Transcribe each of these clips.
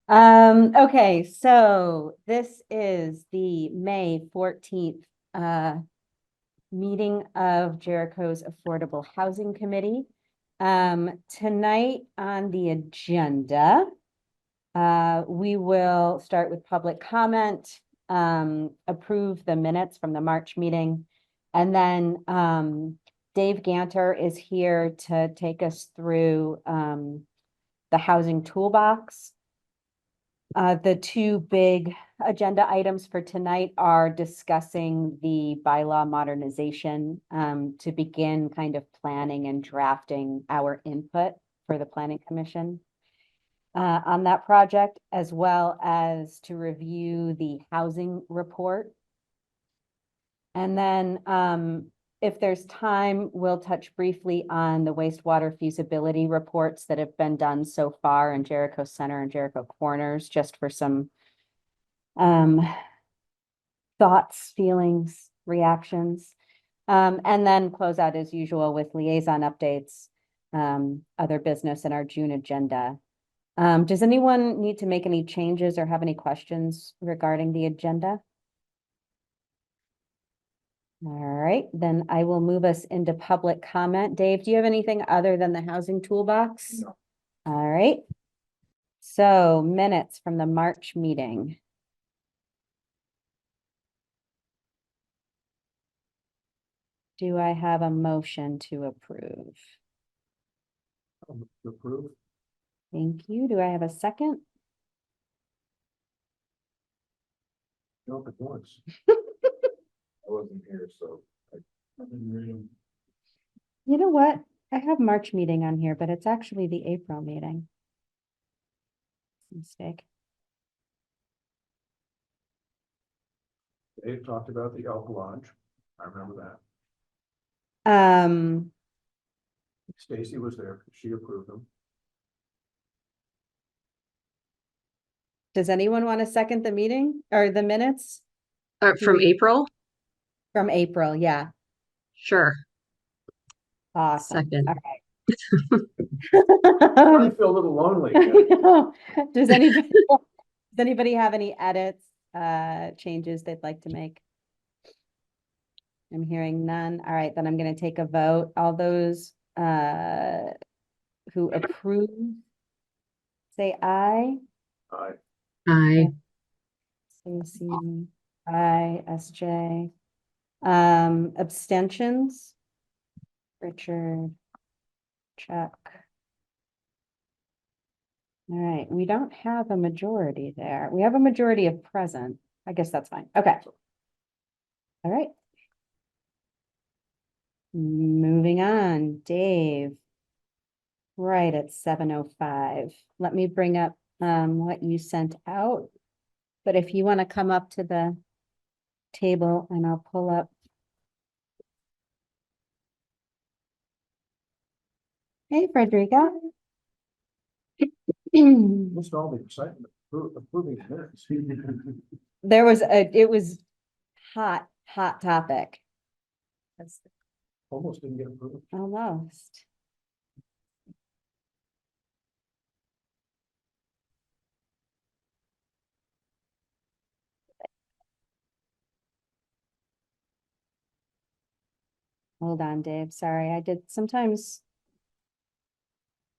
Okay, so this is the May 14th meeting of Jericho's Affordable Housing Committee. Tonight on the agenda, we will start with public comment, approve the minutes from the March meeting, and then Dave Ganter is here to take us through the housing toolbox. The two big agenda items for tonight are discussing the bylaw modernization to begin kind of planning and drafting our input for the Planning Commission on that project, as well as to review the housing report. And then if there's time, we'll touch briefly on the wastewater feasibility reports that have been done so far in Jericho Center and Jericho Corners, just for some thoughts, feelings, reactions. And then close out as usual with liaison updates, other business in our June agenda. Does anyone need to make any changes or have any questions regarding the agenda? All right, then I will move us into public comment. Dave, do you have anything other than the housing toolbox? No. All right. So minutes from the March meeting. Do I have a motion to approve? Approve. Thank you. Do I have a second? No, at once. I wasn't here, so I didn't read them. You know what? I have March meeting on here, but it's actually the April meeting. Mistake. Dave talked about the Elk Lodge. I remember that. Stacy was there. She approved them. Does anyone want to second the meeting or the minutes From April? from April? Yeah. Sure. Awesome. Second. All I right. feel a little lonely. Does anybody have any edits, changes they'd like to make? I'm hearing none. All right, then I'm going to take a vote. All those who approve, say aye. Aye. Aye. Stacy, aye. SJ. Abstentions? Richard, Chuck. All right, we don't have a majority there. We have a majority of present. I guess that's fine. Okay. All right. Moving on, Dave. Right at 7:05. Let me bring up what you sent out. But if you want to come up to the table and I'll pull up. Hey, Frederica. Missed all the excitement of approving minutes. It was hot topic. Almost didn't get approved. Almost. Hold on, Dave. Sorry, I did sometimes.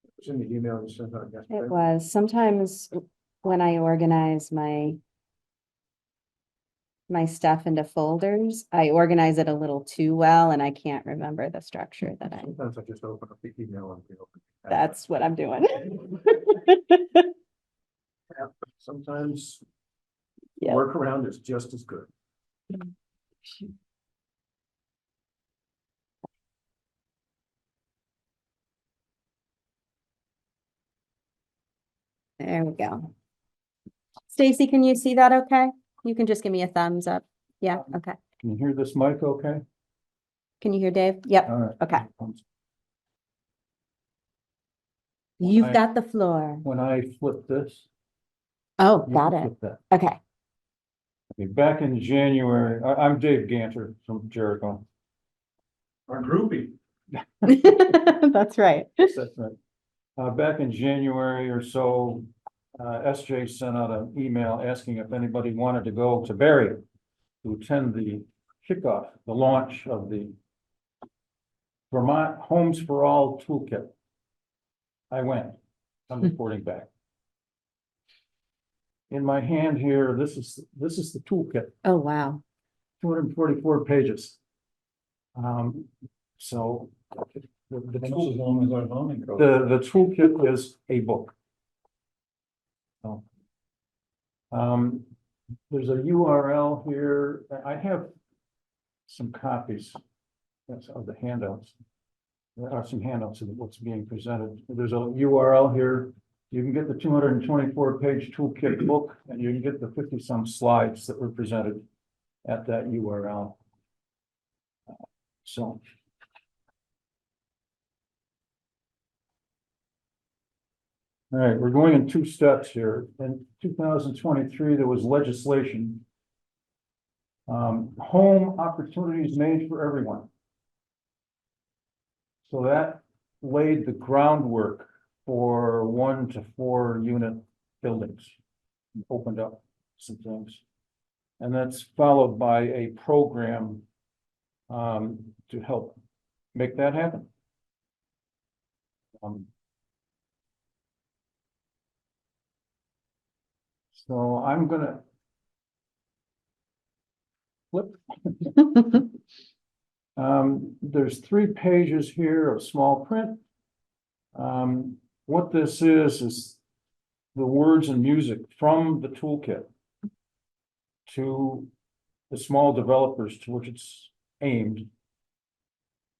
It was in the email you sent out yesterday. It was sometimes when I organize my stuff into folders, I organize it a little too well and I can't remember the structure that I. Sometimes I just open up the email and feel. That's what I'm doing. Yeah, sometimes Yeah. workaround is just as good. There we go. Stacy, can you see that okay? You can just give me a thumbs up. Yeah, okay. Can you hear this mic okay? Can you hear Dave? Yep, All right. okay. When You've I- got the floor. When I flip this. Oh, you got can it. flip that. Okay. Okay, back in January, I'm Dave Ganter from Jericho. Our groupie. That's right. That's right. Back in January or so, SJ sent out an email asking if anybody wanted to go to Barry to attend the kickoff, the launch of the Vermont Homes for All Toolkit. I went. I'm reporting back. In my hand here, this is the toolkit, Oh, wow. 244 pages. So the Almost as long as our zoning code. the toolkit is a book. So, there's a URL here. I have some copies of the handouts. There are some handouts of what's being presented. There's a URL here. You can get the 224 page toolkit book, and you can get the 50 some slides that were presented at that URL. So. All right, we're going in two steps here. In 2023, there was legislation. Home opportunities made for everyone. So that laid the groundwork for 1 to 4 unit buildings. Opened up some things. And that's followed by a program to help make that happen. So I'm gonna flip. There's 3 pages here of small print. What this is the words and music from the toolkit to the small developers to which it's aimed,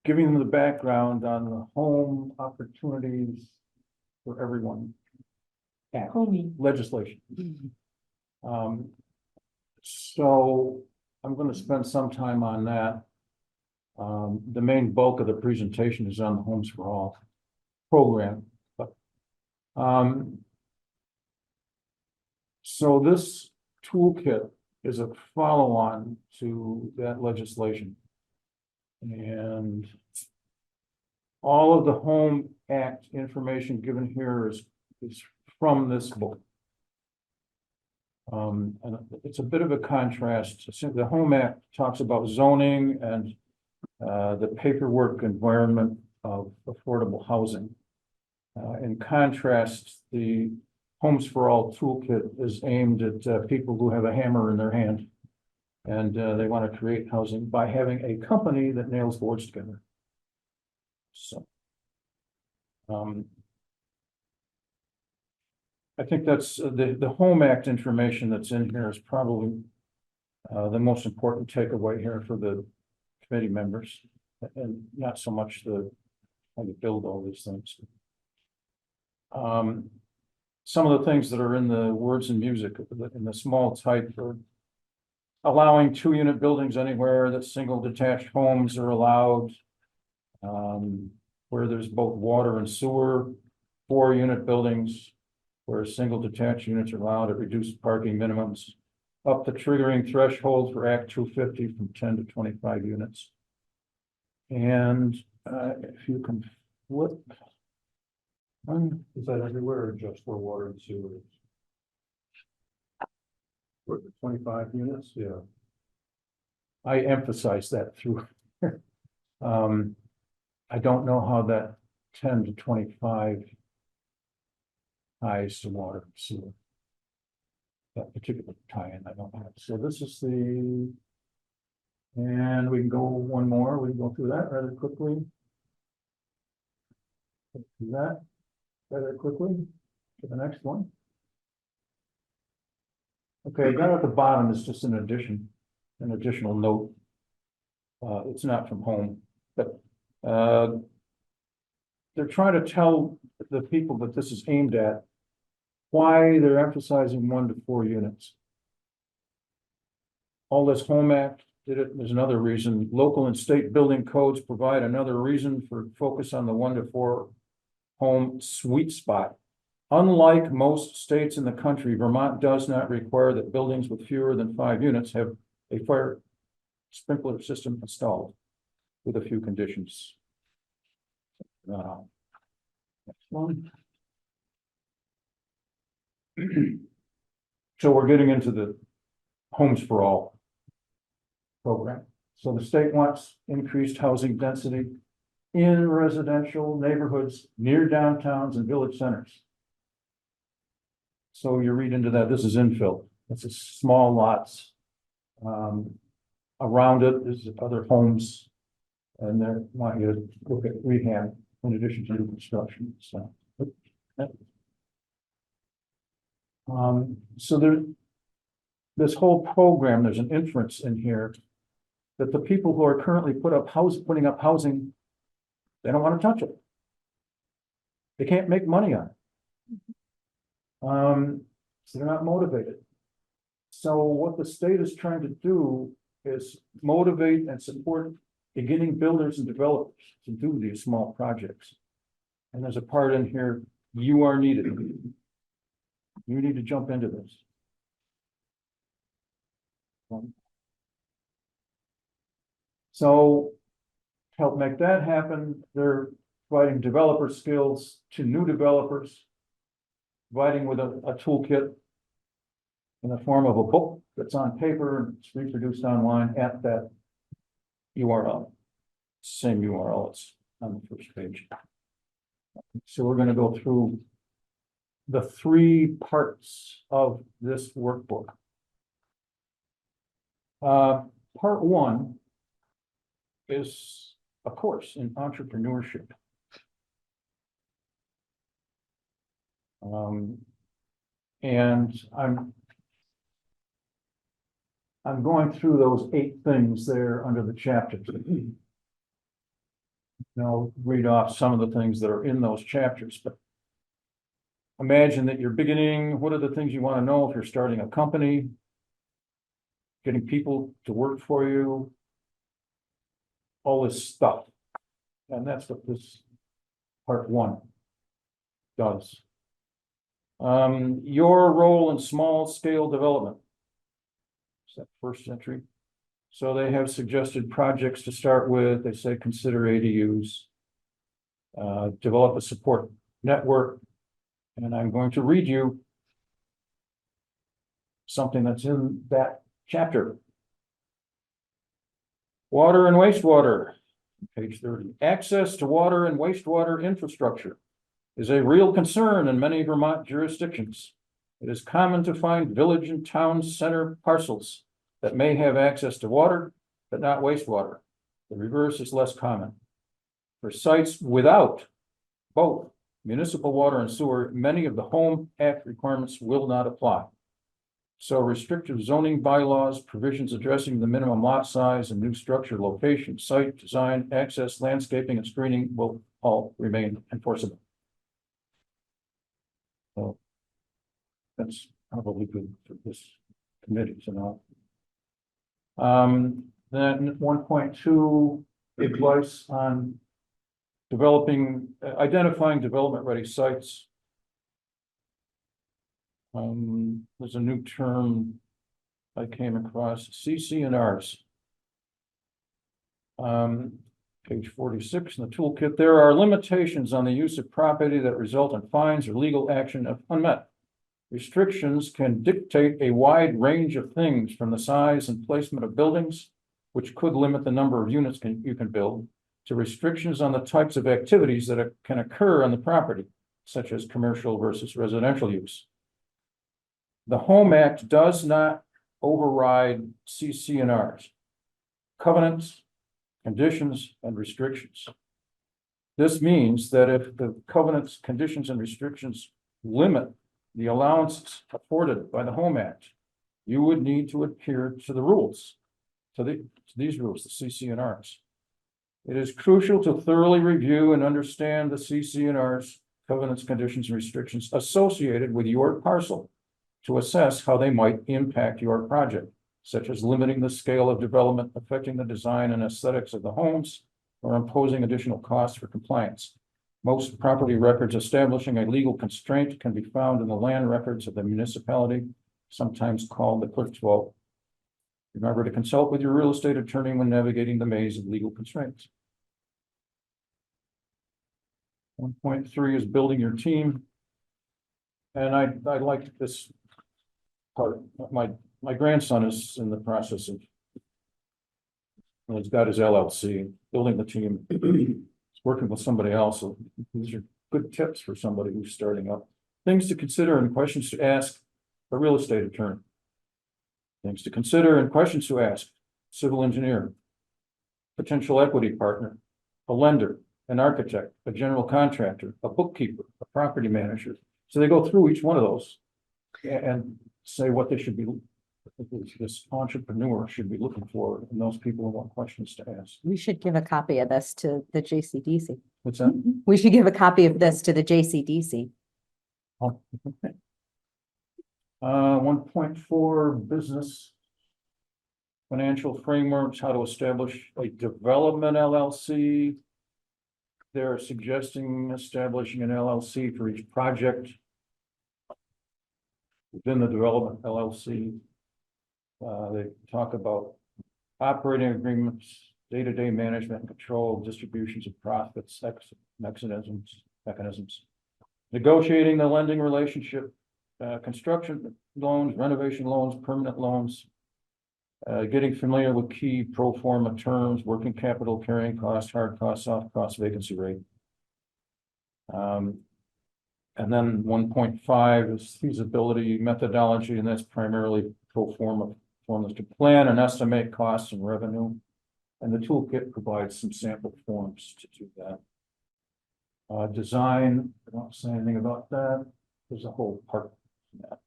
giving them the background on the home opportunities for everyone act legislation. So I'm going to spend some time on that. The main bulk of the presentation is on the Homes for All program, but so this toolkit is a follow-on to that legislation, and all of the Home Act information given here is from this book. And it's a bit of a contrast. The Home Act talks about zoning and the paperwork environment of affordable housing. In contrast, the Homes for All toolkit is aimed at people who have a hammer in their hand, and they want to create housing by having a company that nails boards together. So, I think that's the Home Act information that's in here is probably the most important takeaway here for the committee members, and not so much the how to build all these things. Some of the things that are in the words and music in the small type are allowing 2 unit buildings anywhere that single detached homes are allowed, where there's both water and sewer, 4 unit buildings where single detached units are allowed at reduced parking minimums, up the triggering threshold for Act 250 from 10 to 25 units. And if you can flip. Is that everywhere or just for water and sewer? For the 25 units, yeah. I emphasize that through. I don't know how that 10 to 25 ties to water and sewer. That particular tie-in, I don't have. So this is the, and we can go one more. We can go through that rather quickly. Do that rather quickly to the next one. Okay, down at the bottom is just an additional note. It's not from home, but they're trying to tell the people that this is aimed at why they're emphasizing 1 to 4 units. All this Home Act did it. There's another reason. Local and state building codes provide another reason for focus on the 1 to 4 home sweet spot. Unlike most states in the country, Vermont does not require that buildings with fewer than 5 units have a fire sprinkler system installed, with a few conditions. Next one. So we're getting into the Homes for All program. So the state wants increased housing density in residential neighborhoods near downtowns and village centers. So you read into that, this is infill. It's a small lots. Around it is other homes. And they want you to look at rehab in addition to new construction, so. So there, this whole program, there's an inference in here that the people who are currently putting up housing, they don't want to touch it. They can't make money on it. So they're not motivated. So what the state is trying to do is motivate and support beginning builders and developers to do these small projects. And there's a part in here, you are needed. You need to jump into this. So to help make that happen, they're providing developer skills to new developers, providing with a toolkit in the form of a book that's on paper and it's reproduced online at that URL. Same URL, it's on the first page. So we're going to go through the 3 parts of this workbook. Part 1 is a course in entrepreneurship. And I'm going through those 8 things there under the chapters. I'll read off some of the things that are in those chapters, but imagine that you're beginning, what are the things you want to know if you're starting a company, getting people to work for you, all this stuff. And that's what this part 1 does. Your role in small scale development. Is that first entry? So they have suggested projects to start with. They say consider ADUs, develop a support network. And I'm going to read you something that's in that chapter. Water and wastewater, page 30. Access to water and wastewater infrastructure is a real concern in many Vermont jurisdictions. It is common to find village and town center parcels that may have access to water, but not wastewater. The reverse is less common. For sites without both municipal water and sewer, many of the Home Act requirements will not apply. So restrictive zoning bylaws, provisions addressing the minimum lot size and new structure, location, site, design, access, landscaping, and screening will all remain enforceable. So that's probably good for this committee to know. Then 1.2, advice on identifying development-ready sites. There's a new term I came across, CCNRs. Page 46 in the toolkit. There are limitations on the use of property that result in fines or legal action if unmet. Restrictions can dictate a wide range of things, from the size and placement of buildings, which could limit the number of units you can build, to restrictions on the types of activities that can occur on the property, such as commercial versus residential use. The Home Act does not override CCNRs, covenants, conditions, and restrictions. This means that if the covenants, conditions, and restrictions limit the allowances afforded by the Home Act, you would need to adhere to the rules, to these rules, the CCNRs. It is crucial to thoroughly review and understand the CCNRs, covenants, conditions, and restrictions associated with your parcel to assess how they might impact your project, such as limiting the scale of development, affecting the design and aesthetics of the homes, or imposing additional costs for compliance. Most property records establishing a legal constraint can be found in the land records of the municipality, sometimes called the clerk's vault. Remember to consult with your real estate attorney when navigating the maze of legal constraints. 1.3 is building your team. And I like this part. My grandson is in the process of, well, he's got his LLC, building the team. He's working with somebody else. So these are good tips for somebody who's starting up. Things to consider and questions to ask a real estate attorney. Things to consider and questions to ask civil engineer, potential equity partner, a lender, an architect, a general contractor, a bookkeeper, a property manager. So they go through each one of those and say what they should be, this entrepreneur should be looking for, and those people who want questions to ask. We should give a copy of this to the JCDC. What's that? We should give a copy of this to the JCDC. 1.4 business financial frameworks, how to establish a development LLC. They're suggesting establishing an LLC for each project within the development LLC. They talk about operating agreements, day-to-day management and control, distributions of profits, mechanisms, negotiating the lending relationship, construction loans, renovation loans, permanent loans, getting familiar with key pro forma terms, working capital, carrying cost, hard cost, soft cost, vacancy rate. And then 1.5 is feasibility methodology, and that's primarily pro forma formulas to plan and estimate costs and revenue. And the toolkit provides some sample forms to do that. Design, I don't say anything about that. There's a whole part in that.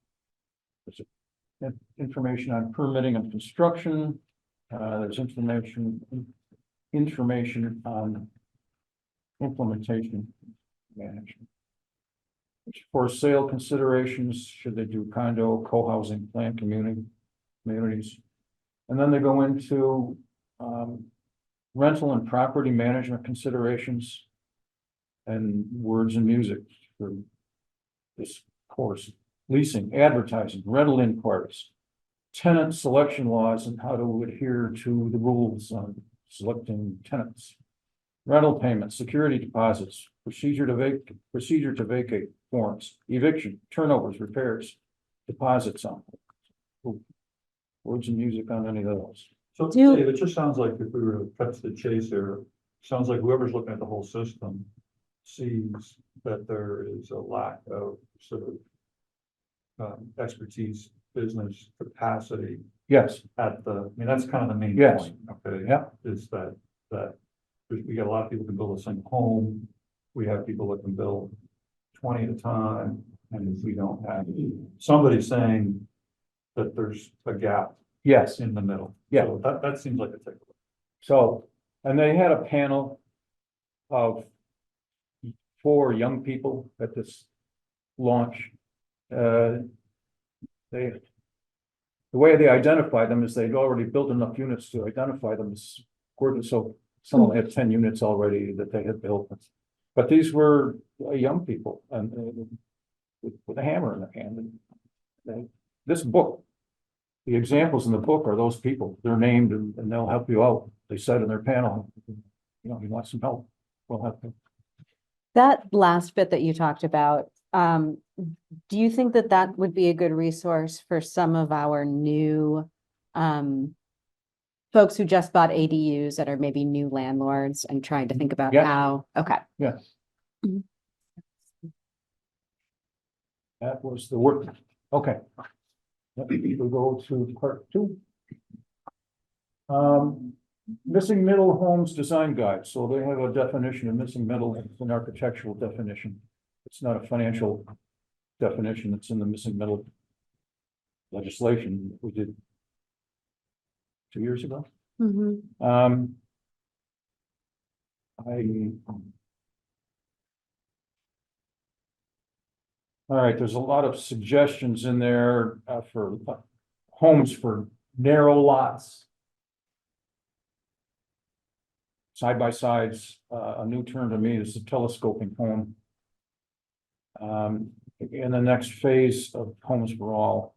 There's information on permitting and construction. There's information on implementation management. For sale considerations, should they do condo, co-housing, planned communities? And then they go into rental and property management considerations and words and music for this course. Leasing, advertising, rental inquiries, tenant selection laws and how to adhere to the rules on selecting tenants. Rental payments, security deposits, procedure to vacate forms, eviction, turnovers, repairs, deposits on. Words and music on any of those. So Do- Dave, it just sounds like if we were to cut to the chase here, sounds like whoever's looking at the whole system sees that there is a lack of sort of expertise, business capacity Yes, at the, I mean, that's kind of the main Yes. point, okay? Yeah. Is that we got a lot of people who can build a single home. We have people that can build 20 at a time, and if we don't have somebody saying that there's a gap yes. in the middle. Yeah. So that seems like a takeaway. So, and they had a panel of 4 young people at this launch. The way they identified them is they'd already built enough units to identify them as gorgeous. So some of them had 10 units already that they had built. But these were young people and with a hammer in their hand. And this book, the examples in the book are those people. They're named and they'll help you out. They said in their panel, you know, you want some help, we'll help you. That last bit that you talked about, do you think that that would be a good resource for some of our new folks who just bought ADUs that are maybe new landlords and trying to think about Yeah. how, okay. Yes. Mhm. That was the work. Okay. We'll go to part 2. Missing middle homes design guide. So they have a definition of missing middle. It's an architectural definition. It's not a financial definition. It's in the missing middle legislation that we did 2 years ago. Mhm. All right, there's a lot of suggestions in there for homes for narrow lots. Side by sides, a new term to me is a telescoping home. In the next phase of Homes for All,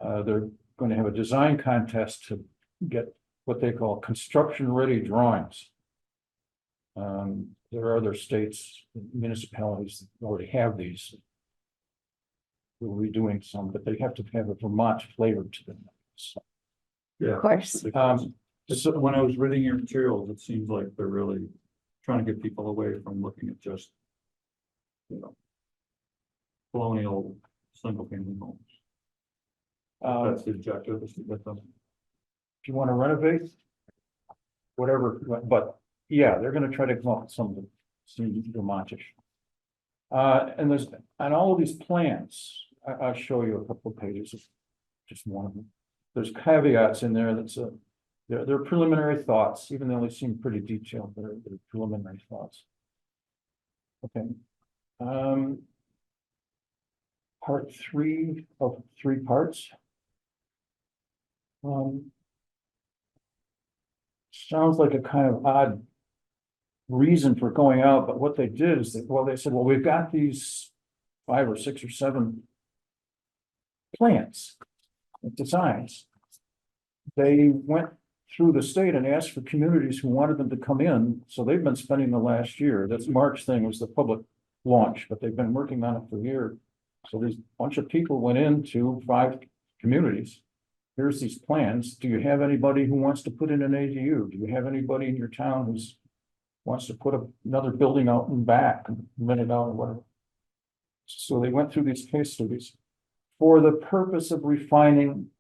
they're going to have a design contest to get what they call construction-ready drawings. There are other states, municipalities that already have these. we're redoing some, but they have to have a Vermont flavor to them. So, Yeah. Of course. so When I was reading your materials, it seems like they're really trying to get people away from looking at just, colonial single family homes. That's the objective, is to get them. if you want to renovate, whatever, but yeah, they're gonna try to come up with some Vermontish. And there's, on all of these plans, I'll show you a couple of pages of just one of them. There's caveats in there that's they're preliminary thoughts, even though they seem pretty detailed, they're preliminary thoughts. Okay. Part 3 of 3 parts. Sounds like a kind of odd reason for going out, but what they did is they said, well, we've got these 5 or 6 or 7 plans, designs. They went through the state and asked for communities who wanted them to come in. So they've been spending the last year. That's March thing was the public launch, but they've been working on it for a year. So there's a bunch of people went into 5 communities. Here's these plans. Do you have anybody who wants to put in an ADU? Do you have anybody in your town who's wants to put another building out in back and rent it out or whatever? So they went through these case studies for the purpose of refining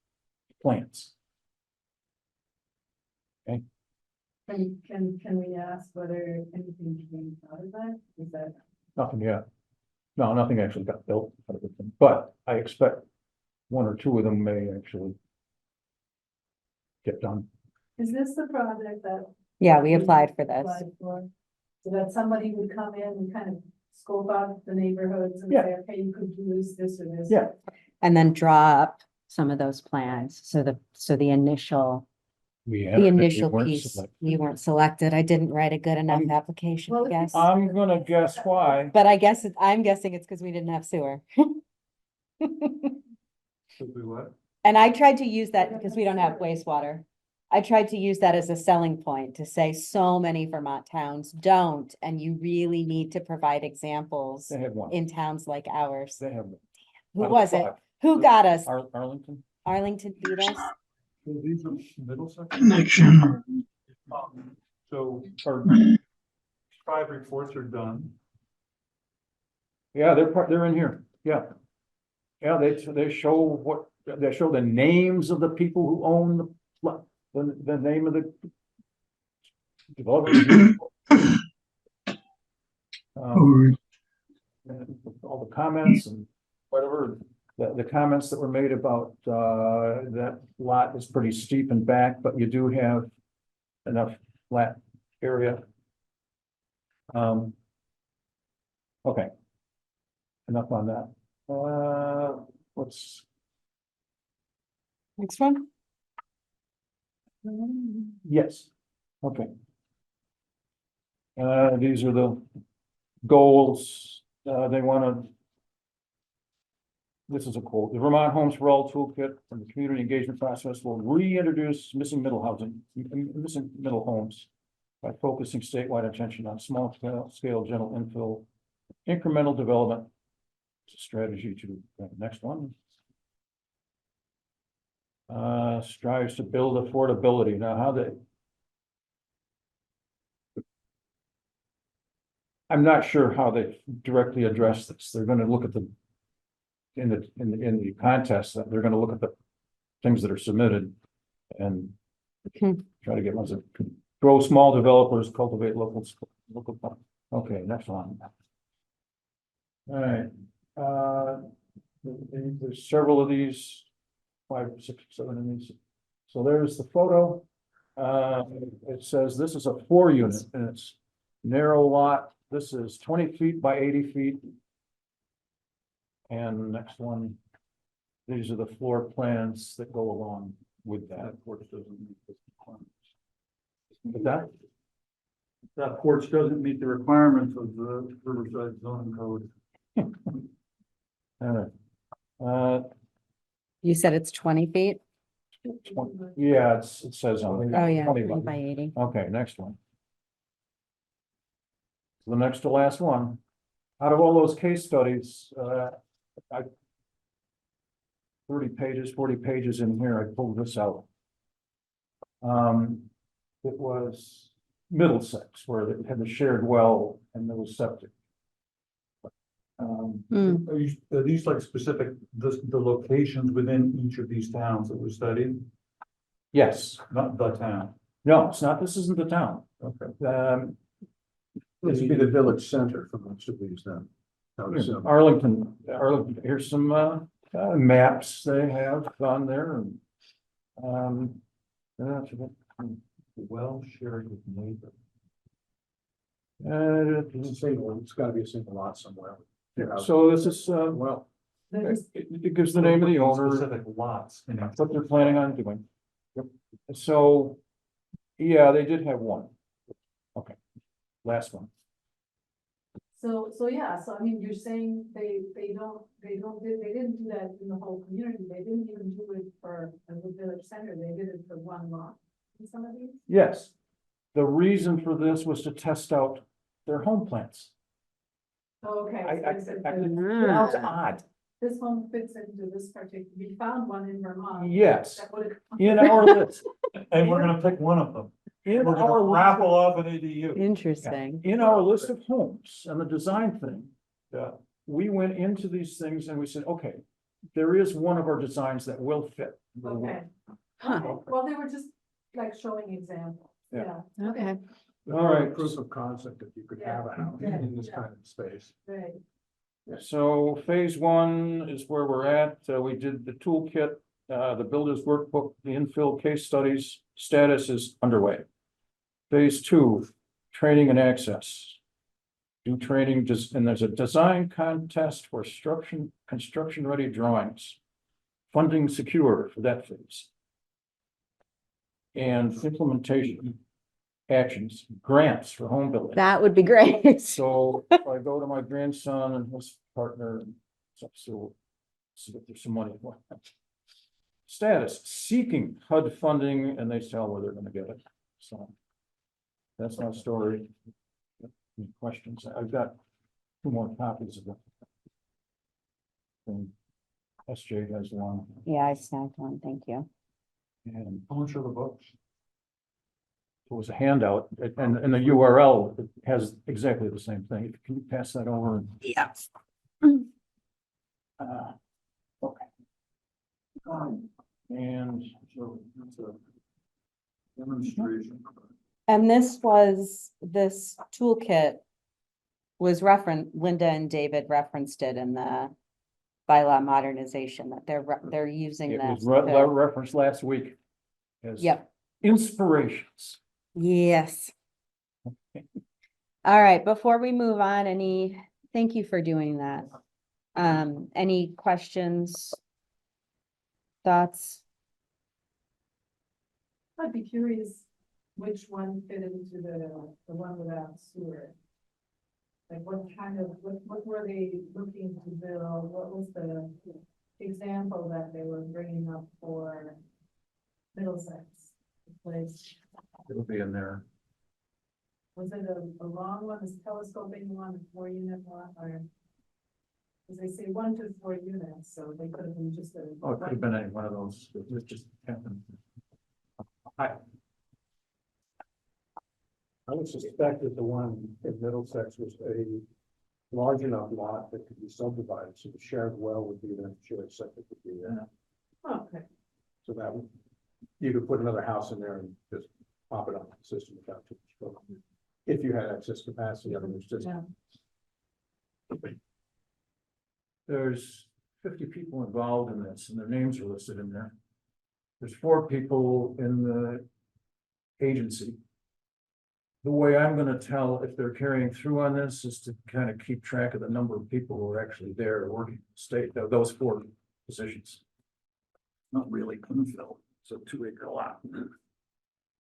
plans. Okay. Can we ask whether anything came out of that? Is that? Nothing yet. No, nothing actually got built, but I expect 1 or 2 of them may actually get done. Is this the project that? Yeah, we applied for this. applied for? So that somebody would come in and kind of scope out the neighborhoods and Yeah. say, okay, you could use this or this. Yeah. And then draw up some of those plans. So the initial We piece, we weren't selected. I didn't write a good enough application, Well, I if you- guess. I'm gonna guess why. But I'm guessing it's because we didn't have sewer. Should we what? And I tried to use that because we don't have wastewater. I tried to use that as a selling point to say so many Vermont towns don't, and you really need to provide examples They have one. in towns like ours. They have one. Who Out of was it? 5. Who got us? Arlington? Arlington beat us? So these are Middlesex? Connection. So our 5 reports are done. Yeah, they're in here. Yeah. Yeah, they show they show the names of the people who own the name of the developer. And all the comments and whatever, the comments that were made about that lot is pretty steep and back, but you do have enough flat area. Okay. Enough on that. What's Next one? yes, okay. These are the goals, they wanna. This is a quote, the Vermont Homes for All toolkit and the community engagement process will reintroduce missing middle homes. By focusing statewide attention on small scale general infill, incremental development. Strategy to, next one. Strives to build affordability. Now, how they. I'm not sure how they directly address this. They're gonna look at the. In the contest, they're gonna look at the things that are submitted. And try to get ones that could grow small developers, cultivate local. Okay, next one. All right. There's several of these, 5, 6, 7 of these. So there's the photo. It says this is a 4 unit and it's narrow lot. This is 20 feet by 80 feet. And the next one, these are the floor plans that go along with that. But That porch doesn't meet the requirements of the Riverside zoning code. You said it's 20 feet? Yeah, it says on. Oh, yeah, 20 20 by 80. Okay, next one. The next to last one. Out of all those case studies, 30 pages, 40 pages in here. I pulled this out. It was Middlesex where they had the shared well and there was septic. Are these like specific, the locations within each of these towns that were studied, Yes, not the town? no, it's not, this isn't the town. Okay. This would be the village center for most of these then. I would assume. Arlington, here's some maps they have on there and. That's it. Well shared with neighbor. It's a single, it's gotta be a single lot somewhere. So this is, Well, it gives the name of the owner, Specific lots in it. what they're planning on doing. Yep. So, yeah, they did have one. Okay, last one. So yeah, so I mean, you're saying they didn't do that in the whole community, they didn't even do it for the village center, they did it for one lot in some of these? Yes, the reason for this was to test out their home plants. Oh, okay. I So sounds odd. this one fits into this particular, we found one in Vermont. Yes, That would've- in our list, And we're gonna pick one of them. in We're our gonna list, raffle off an ADU. Interesting. in our list of homes and the design thing. Yeah. We went into these things and we said, okay, there is one of our designs that will fit. Okay. Huh. Okay. Well, they were just like showing examples, Yeah. yeah. Okay. All right. proof of concept that you could have a house Yeah. in this Yeah. kind of space. Right. So phase one is where we're at. We did the toolkit, the builder's workbook, the infill case studies, status is underway. Phase two, training and access. Do training, and there's a design contest for construction ready drawings. Funding secure for that phase. And implementation actions, grants for home building. That would be great. So if I go to my grandson and his partner, so see if there's some money. Status, seeking HUD funding, and they tell where they're gonna get it, so. That's my story. Any questions? I've got 2 more copies of it. And SJ has one, Yeah, I snagged one, thank you. and How much are the books? it was a handout, and the URL has exactly the same thing. Can you pass that over? Yeah. Okay. And So it's a demonstration. And this toolkit was Linda and David referenced it in the bylaw modernization, that they're using it was this. to- referenced last week. As Yep, inspirations. yes. All right, before we move on, thank you for doing that. Any questions? Thoughts? I'd be curious which one fit into the one without sewer. Like what were they looking to build? What was the example that they were bringing up for Middlesex? The place, It'll be in there. was it a long one, a telescoping one, a 4-unit one, or? Because they say 1 to 4 units, so they could have been just a. Oh, it could have been any one of those. It just happened. I would suspect that the one in Middlesex was a large enough lot that could be subdivided, so the shared well would be there, shared septic would be there. Okay, So that would, you could put another house in there and just pop it on the system without too much trouble. If you had excess capacity, I mean, there's just. yeah, There's 50 people involved in this and their names are listed in there. There's 4 people in the agency. The way I'm gonna tell if they're carrying through on this is to kind of keep track of the number of people who are actually there working in the state, those 4 positions. Not really infill, it's a 2-acre lot.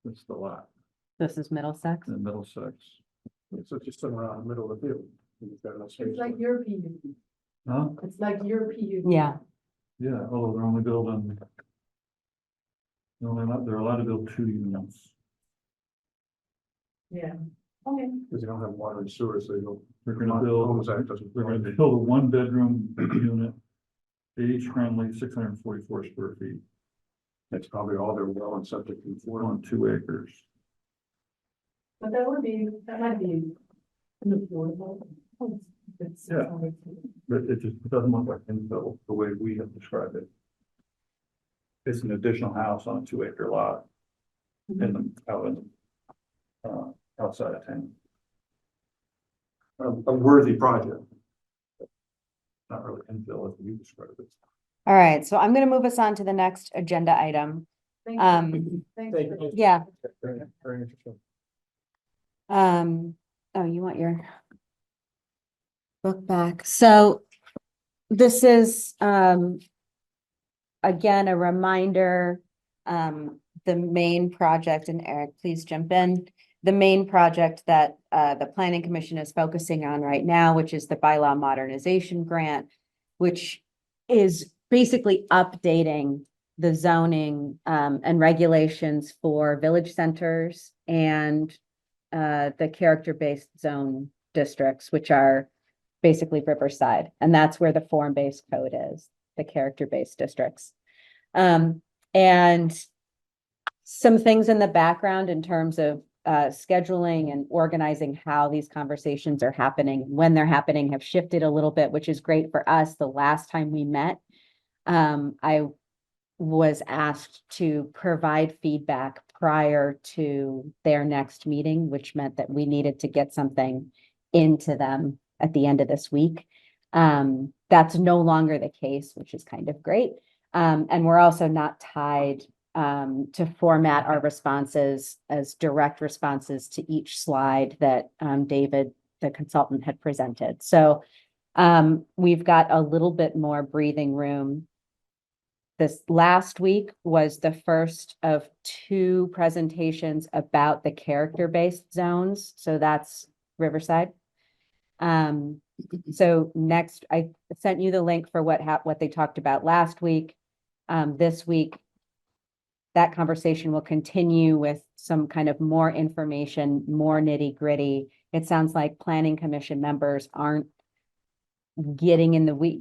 That's the lot This is Middlesex? in Middlesex. So it's just somewhere out in the middle of the field. You've got enough space it's like for it. your PUD, Huh? it's like your PUD. Yeah. Yeah, although they're only building. No, they're allowed to build 2 units. Yeah, okay, Because you don't have water and sewer, so you don't. They're gonna build, Homes Act doesn't. they're gonna build a 1-bedroom unit. age-friendly, 644 square feet. That's probably all they're well and subject to for. On 2 acres. But that might be unaffordable. It's Yeah. 600. But it just doesn't look like infill the way we have described it. It's an additional house on a 2 acre lot in the, outside of town. A worthy project. Not really infill as we described it. All right, so I'm gonna move us on to the next agenda item. Thank Um, you. Thanks Thank for- you. Yeah, Very interesting. oh, you want your book back? So this is, again, a reminder, the main project, and Eric, please jump in. The main project that, the Planning Commission is focusing on right now, which is the Bylaw Modernization Grant, which is basically updating the zoning, and regulations for village centers and, the character-based zone districts, which are basically Riverside, and that's where the form-based code is, the character-based districts. And some things in the background in terms of scheduling and organizing how these conversations are happening, when they're happening, have shifted a little bit, which is great for us. The last time we met, I was asked to provide feedback prior to their next meeting, which meant that we needed to get something into them at the end of this week. That's no longer the case, which is kind of great. And we're also not tied to format our responses as direct responses to each slide that David, the consultant, had presented. So we've got a little bit more breathing room. This last week was the first of 2 presentations about the character-based zones. So that's Riverside. So next, I sent you the link for what they talked about last week. This week, that conversation will continue with some kind of more information, more nitty-gritty. It sounds like Planning Commission members aren't getting in the week,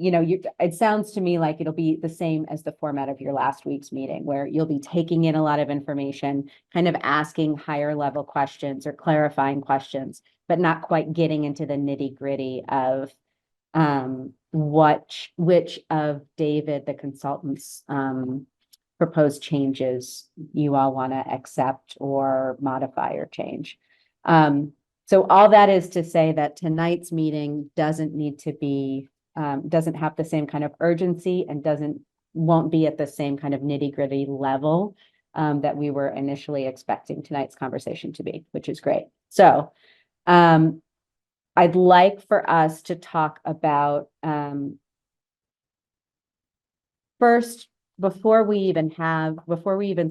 it sounds to me like it'll be the same as the format of your last week's meeting, where you'll be taking in a lot of information, kind of asking higher level questions or clarifying questions, but not quite getting into the nitty-gritty of which of David, the consultant's proposed changes you all want to accept or modify or change. So all that is to say that tonight's meeting doesn't need to be, doesn't have the same kind of urgency and won't be at the same kind of nitty-gritty level that we were initially expecting tonight's conversation to be, which is great. So I'd like for us to talk about first, before we even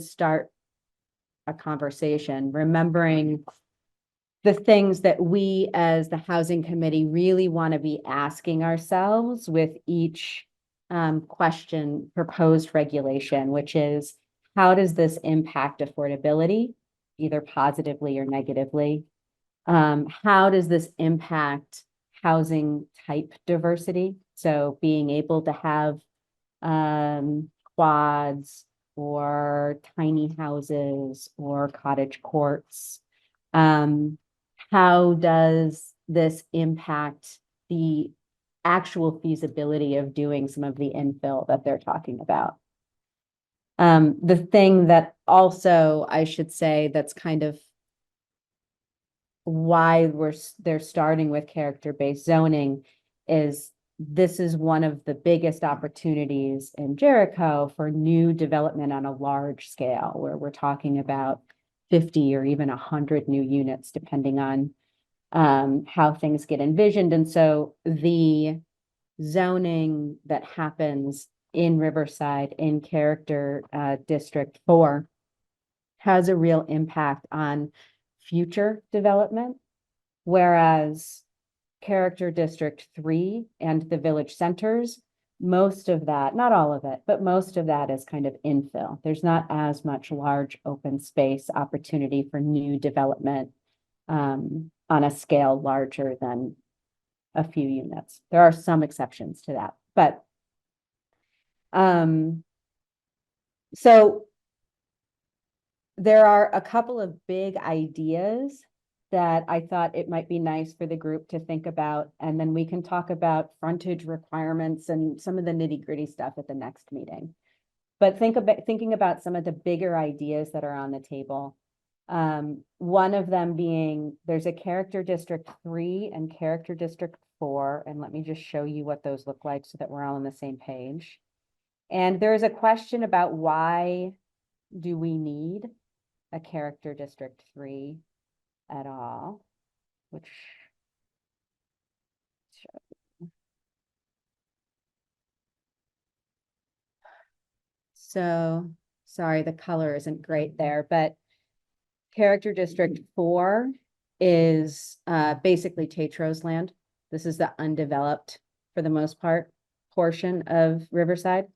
start a conversation, remembering the things that we as the housing committee really want to be asking ourselves with each proposed regulation, which is, how does this impact affordability, either positively or negatively? How does this impact housing type diversity? So being able to have quads or tiny houses or cottage courts. How does this impact the actual feasibility of doing some of the infill that they're talking about? The thing that also, I should say, that's kind of why they're starting with character-based zoning is this is one of the biggest opportunities in Jericho for new development on a large scale, where we're talking about 50 or even 100 new units, depending on how things get envisioned. And so the zoning that happens in Riverside in Character District 4 has a real impact on future development, whereas Character District 3 and the village centers, most of that, not all of it, but most of that is kind of infill. There's not as much large open space opportunity for new development on a scale larger than a few units. There are some exceptions to that, but So there are a couple of big ideas that I thought it might be nice for the group to think about, and then we can talk about frontage requirements and some of the nitty-gritty stuff at the next meeting. But thinking about some of the bigger ideas that are on the table. One of them being, there's a character district 3 and character district 4, and let me just show you what those look like so that we're all on the same page. And there is a question about why do we need a character district 3 at all, which so sorry, the color isn't great there, but character district 4 is basically Tetros land. This is the undeveloped, for the most part, portion of Riverside.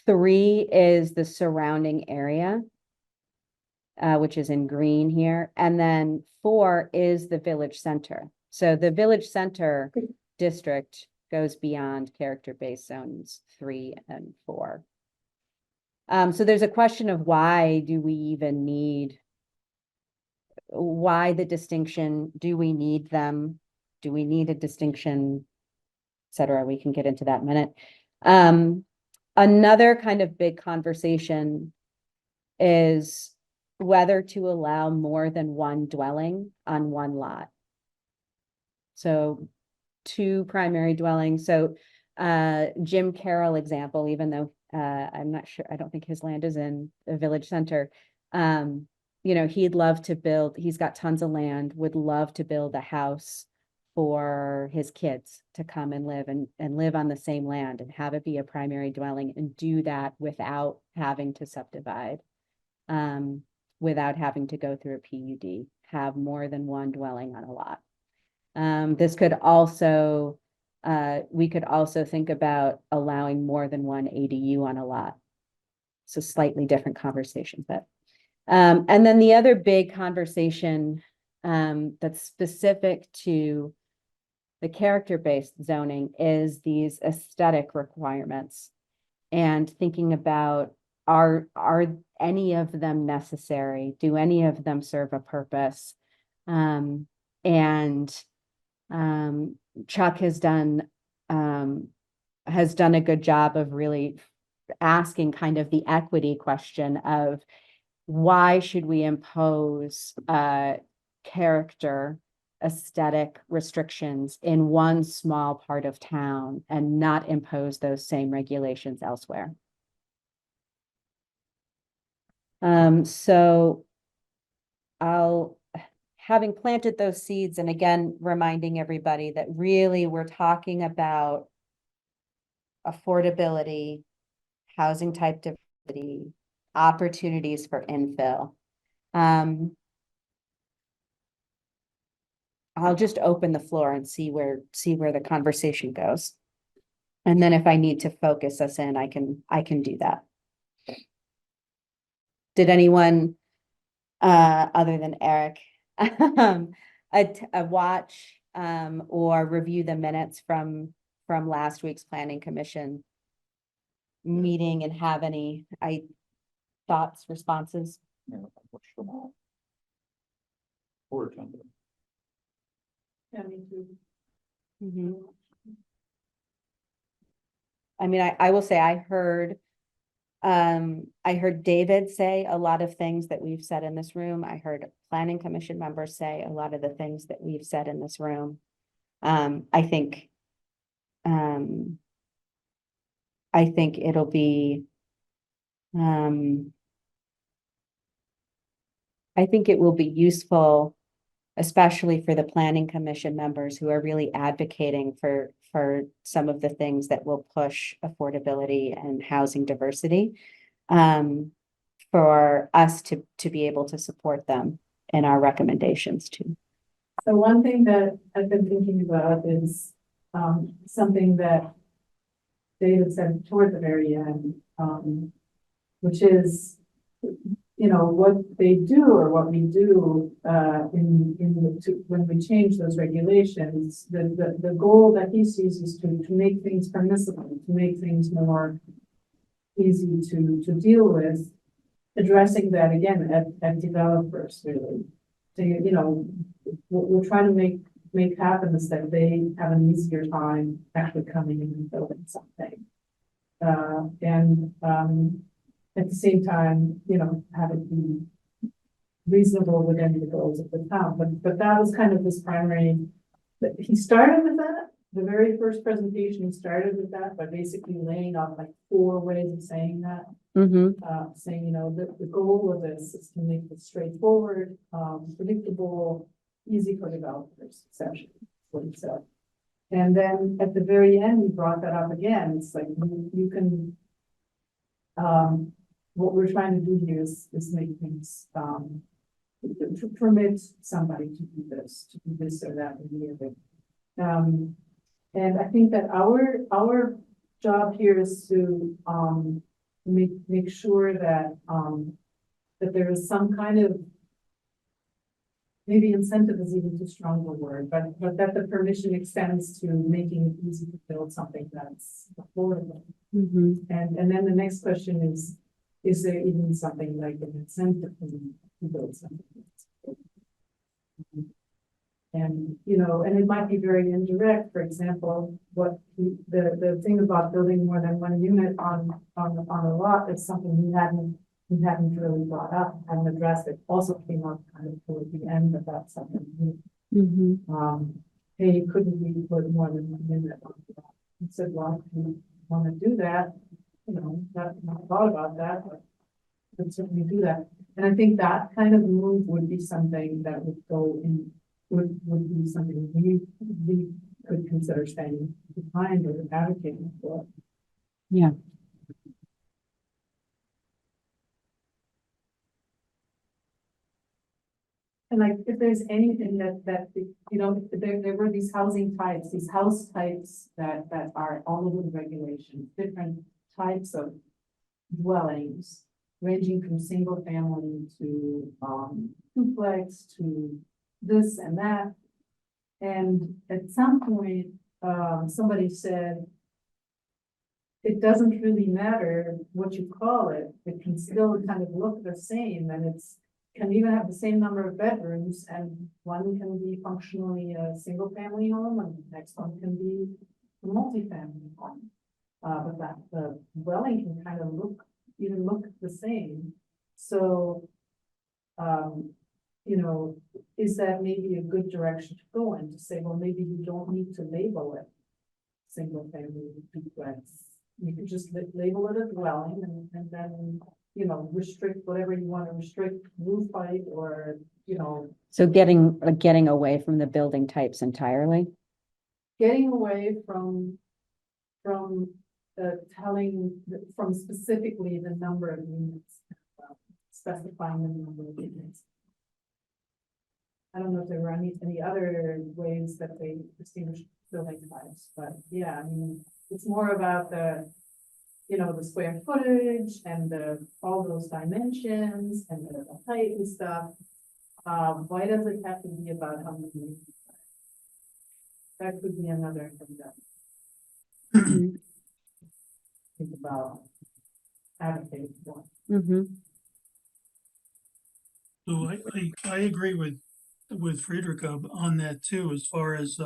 3 is the surrounding area, which is in green here. And then 4 is the village center. So the village center district goes beyond character-based zones 3 and 4. So there's a question of why do we even need, why the distinction? Do we need them? Do we need a distinction, et cetera? We can get into that in a minute. Another kind of big conversation is whether to allow more than one dwelling on one lot. So 2 primary dwellings. So Jim Carroll example, even though I'm not sure, I don't think his land is in the village center. You know, he'd love to build, he's got tons of land, would love to build a house for his kids to come and live on the same land and have it be a primary dwelling and do that without having to subdivide, without having to go through a PUD, have more than one dwelling on a lot. This could also, we could also think about allowing more than one ADU on a lot. So slightly different conversation, but, and then the other big conversation, that's specific to the character-based zoning is these aesthetic requirements and thinking about, are any of them necessary? Do any of them serve a purpose? And Chuck has done a good job of really asking kind of the equity question of why should we impose character aesthetic restrictions in one small part of town and not impose those same regulations elsewhere. So having planted those seeds, and again, reminding everybody that really we're talking about affordability, housing type diversity, opportunities for infill. I'll just open the floor and see where the conversation goes. And then if I need to focus us in, I can do that. Did anyone, other than Eric, watch or review the minutes from last week's planning commission meeting and have any thoughts, responses? Yeah, I watched them all. Or attended. Yeah, me too. Mhm. I mean, I will say I heard David say a lot of things that we've said in this room. I heard planning commission members say a lot of the things that we've said in this room. I think it'll be, I think it will be useful, especially for the planning commission members who are really advocating for some of the things that will push affordability and housing diversity, for us to be able to support them in our recommendations too. So one thing that I've been thinking about is something that David said toward the very end, which is, you know, what they do or what we do, when we change those regulations, the goal that he sees is to make things permissible, to make things more easy to deal with, addressing that again at developers really. So, you know, what we're trying to make happen is that they have an easier time actually coming in and building something. At the same time, you know, have it be reasonable within the goals of the town. But that was kind of his primary, but he started with that. The very first presentation, he started with that by basically laying out like 4 ways of saying that. Saying, you know, the goal of this is to make it straightforward, predictable, easy for developers, essentially, what he said. And then at the very end, he brought that up again. It's like you can, what we're trying to do here is make things, to permit somebody to do this or that or the other. And I think that our job here is to make sure that that there is some kind of, maybe incentive is even too strong a word, but that the permission extends to making it easy to build something that's affordable. And then the next question is there even something like an incentive to build something that's affordable? And, you know, and it might be very indirect. For example, the thing about building more than 1 unit on a lot is something he hadn't really brought up and addressed. It also came up kind of toward the end about something. Hey, couldn't we put more than 1 unit on that? He said, well, if you want to do that, you know, not thought about that, but could certainly do that. And I think that kind of move would be something that would go in, would be something we could consider staying behind or advocating for. Yeah. And like, if there's anything that, you know, there were these housing types, these house types that are all over the regulations, different types of dwellings, ranging from single family to duplex to this and that. And at some point, somebody said, it doesn't really matter what you call it. It can still kind of look the same, and it's can even have the same number of bedrooms, and one can be functionally a single family home and the next one can be a multifamily home. But that the dwelling can kind of look the same. So, you know, is that maybe a good direction to go in, to say, well, maybe you don't need to label it single family duplex. You could just label it a dwelling and then, you know, restrict whatever you want to restrict, roof height or, you know. So getting away from the building types entirely? Getting away from specifically the number of units, specifying the number of units. I don't know if there were any other ways that they distinguish building types, but yeah, I mean, it's more about the, you know, the square footage and all those dimensions and the height and stuff. Why does it have to be about how many units? That could be another thing that think about advocating for. So I agree with Friederike on that too, as far as,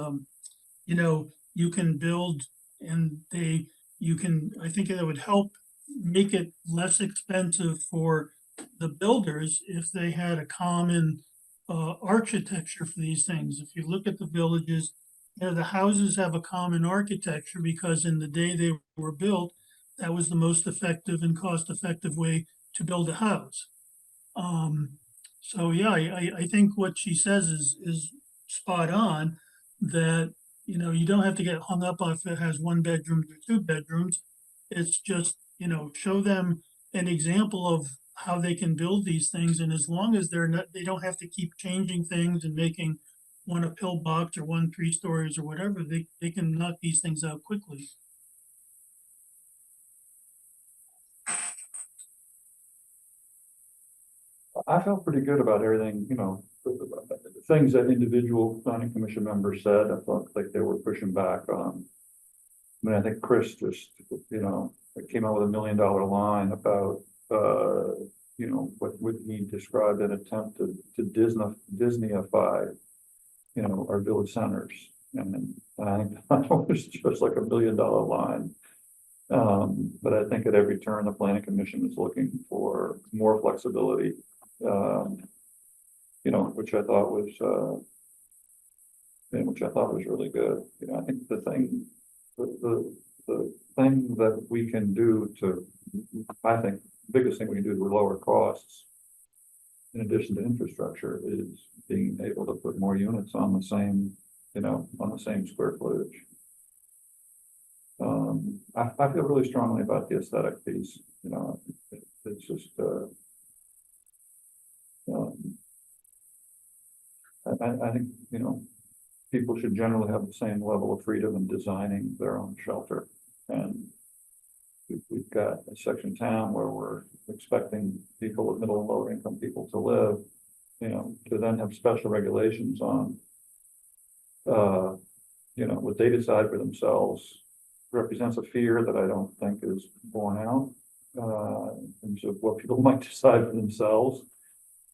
you know, you can build and I think it would help make it less expensive for the builders if they had a common architecture for these things. If you look at the villages, you know, the houses have a common architecture because in the day they were built, that was the most effective and cost-effective way to build a house. So yeah, I think what she says is spot on, that, you know, you don't have to get hung up on if it has 1 bedroom or 2 bedrooms. It's just, you know, show them an example of how they can build these things, and as long as they don't have to keep changing things and making one a pillbox or 1 3 stories or whatever, they can knock these things out quickly. I felt pretty good about everything, you know, the things that individual planning commission members said, I felt like they were pushing back on. I mean, I think Chris just, you know, came out with $1 million line about, you know, what he described an attempt to Disneyify, you know, our village centers. And I think that was just like $1 million line. But I think at every turn, the planning commission is looking for more flexibility, you know, which I thought was, really good. You know, I think the thing that we can do to, I think, the biggest thing we can do to lower costs, in addition to infrastructure, is being able to put more units on the same, you know, on the same square footage. I feel really strongly about the aesthetic piece, you know, it's just, I think, you know, people should generally have the same level of freedom in designing their own shelter. And we've got a section of town where we're expecting people with middle and lower income people to live, you know, to then have special regulations on, you know, what they decide for themselves represents a fear that I don't think is borne out, in terms of what people might decide for themselves.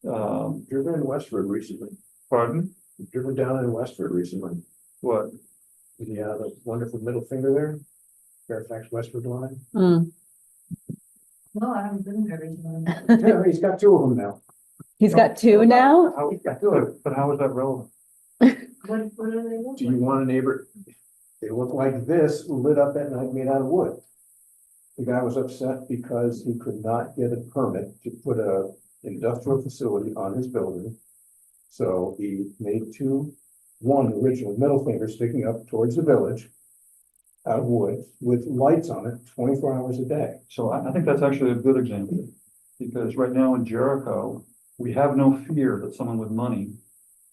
Driven in Westford recently. Pardon? Driven down in Westford recently. What? The wonderful middle finger there. Fairfax Westford line. Mm. No, I haven't been there recently. Yeah, he's got two of them now. He's got two now? How, but how is that relevant? What are they looking? Do you want a neighbor? They look like this, lit up at night, made out of wood. The guy was upset because he could not get a permit to put a industrial facility on his building. So he made one original middle finger sticking up towards the village out of wood with lights on it 24 hours a day. So I think that's actually a good example, because right now in Jericho, we have no fear that someone with money,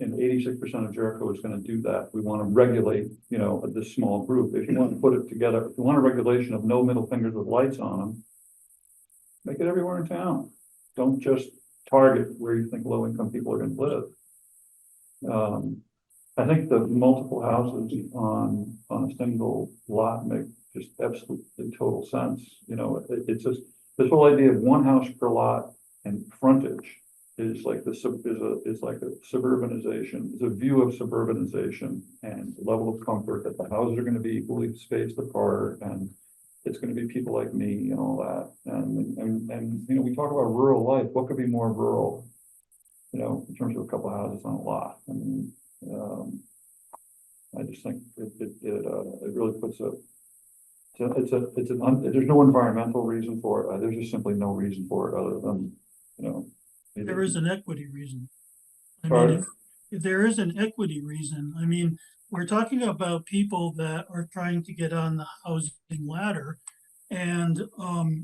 and 86% of Jericho is going to do that. We want to regulate, you know, this small group. If you want to put it together, if you want a regulation of no middle fingers with lights on them, make it everywhere in town. Don't just target where you think low income people are going to live. I think the multiple houses on a single lot make just absolutely total sense. You know, it's just this whole idea of one house per lot and frontage is like a suburbanization, is a view of suburbanization and the level of comfort that the houses are going to be equally spaced apart, and it's going to be people like me and all that. And you know, we talk about rural life. What could be more rural, you know, in terms of a couple of houses on a lot? I mean, I just think it really puts there's no environmental reason for it. There's just simply no reason for it other than, you know. There is an equity reason. I mean, Pardon? if there is an equity reason, I mean, we're talking about people that are trying to get on the housing ladder. And,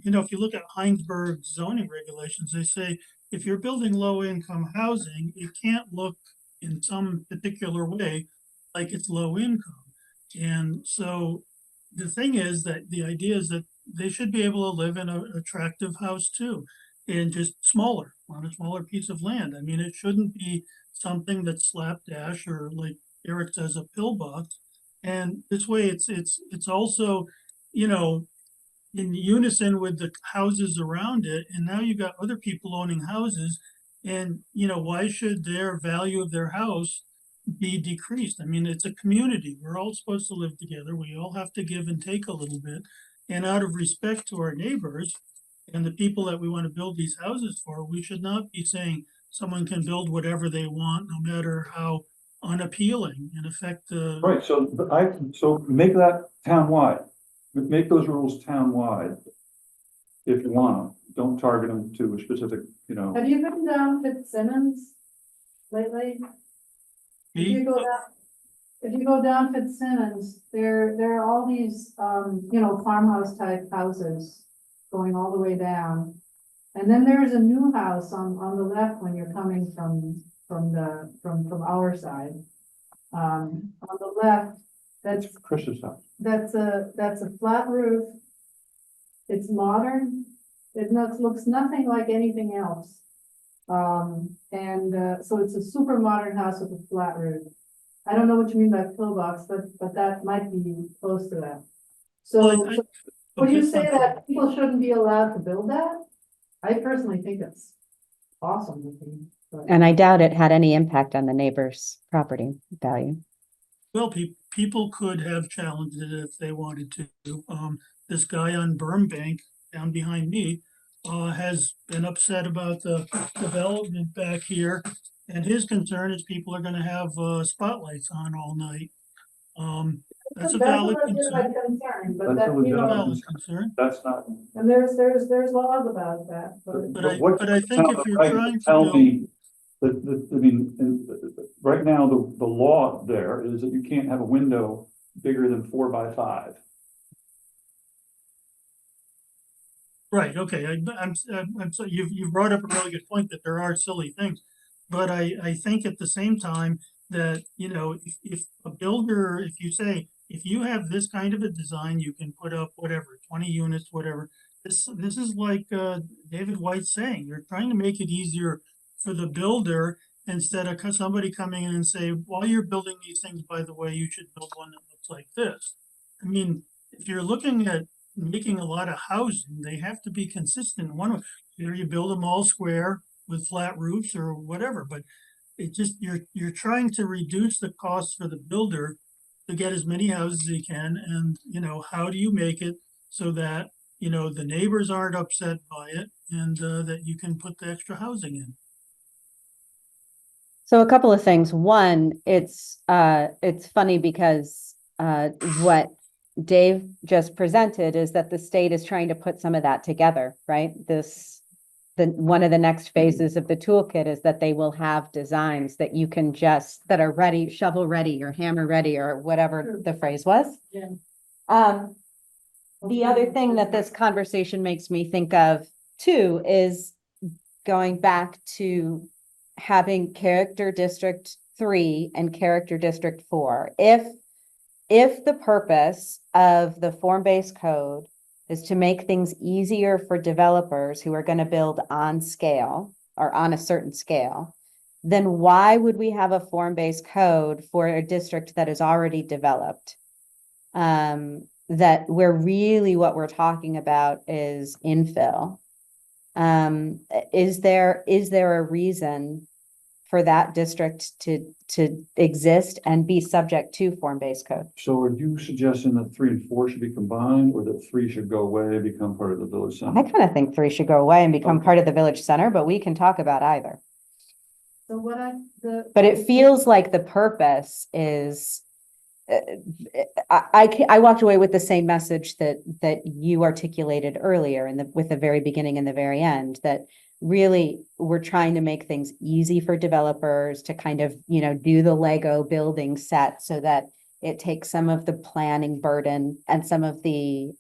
you know, if you look at Heinsberg zoning regulations, they say if you're building low income housing, it can't look in some particular way like it's low income. And so the thing is that the idea is that they should be able to live in an attractive house too, and just smaller, on a smaller piece of land. I mean, it shouldn't be something that's slapdash or, like Eric says, a pillbox. And this way it's also, you know, in unison with the houses around it. And now you got other people owning houses, and, you know, why should their value of their house be decreased? I mean, it's a community. We're all supposed to live together. We all have to give and take a little bit. And out of respect to our neighbors and the people that we want to build these houses for, we should not be saying someone can build whatever they want, no matter how unappealing, and affect the. Right, so make that town-wide. Make those rules town-wide. If you want them, don't target them to a specific, you know. Have you been down Fitzsimmons lately? If you go down Fitzsimmons, there are all these, you know, farmhouse type houses going all the way down. And then there's a new house on the left when you're coming from our side. On the left, that's Chris's house. that's a flat roof. It's modern. It looks nothing like anything else. So it's a super modern house with a flat roof. I don't know what you mean by pillbox, but that might be close to that. Well, So, I- so would you okay, say that people shouldn't be allowed to build that? I personally think it's awesome looking, but. And I doubt it had any impact on the neighbor's property value. Well, people could have challenged it if they wanted to. This guy on Burbank down behind me has been upset about the development back here. And his concern is people are gonna have spotlights on all night. That's a valid concern, concern, but That's that, a you legitimate know, valid concern. That's not. and there's laws about that, but. But I think if you're Right, trying to tell build, me I mean, right now, the law there is that you can't have a window bigger than 4 by 5. right, okay, I'm, so you've brought up a really good point that there are silly things. But I think at the same time that, you know, if a builder, if you say, if you have this kind of a design, you can put up whatever, 20 units, whatever. This is like, David White saying, you're trying to make it easier for the builder instead of somebody coming in and say, while you're building these things, by the way, you should build one that looks like this. I mean, if you're looking at making a lot of housing, they have to be consistent. Either you build them all square with flat roofs or whatever, but it just, you're trying to reduce the cost for the builder to get as many houses as he can, and, you know, how do you make it so that, you know, the neighbors aren't upset by it, and, that you can put the extra housing in. So a couple of things. One, it's funny because what Dave just presented is that the state is trying to put some of that together, right? One of the next phases of the toolkit is that they will have designs that you can that are ready, shovel ready or hammer ready or whatever the phrase was. Yeah. The other thing that this conversation makes me think of too is going back to having character district 3 and character district 4. If the purpose of the form-based code is to make things easier for developers who are going to build on scale or on a certain scale, then why would we have a form-based code for a district that is already developed? That where really what we're talking about is infill. Is there a reason for that district to exist and be subject to form-based code? So are you suggesting that 3 and 4 should be combined, or that 3 should go away and become part of the village I center? kind of think 3 should go away and become part of the village center, but we can talk about either. So But it feels like the purpose is, I walked away with the same message that you articulated earlier with the very beginning and the very end, that really we're trying to make things easy for developers to kind of, you know, do the Lego building set so that it takes some of the planning burden and some of the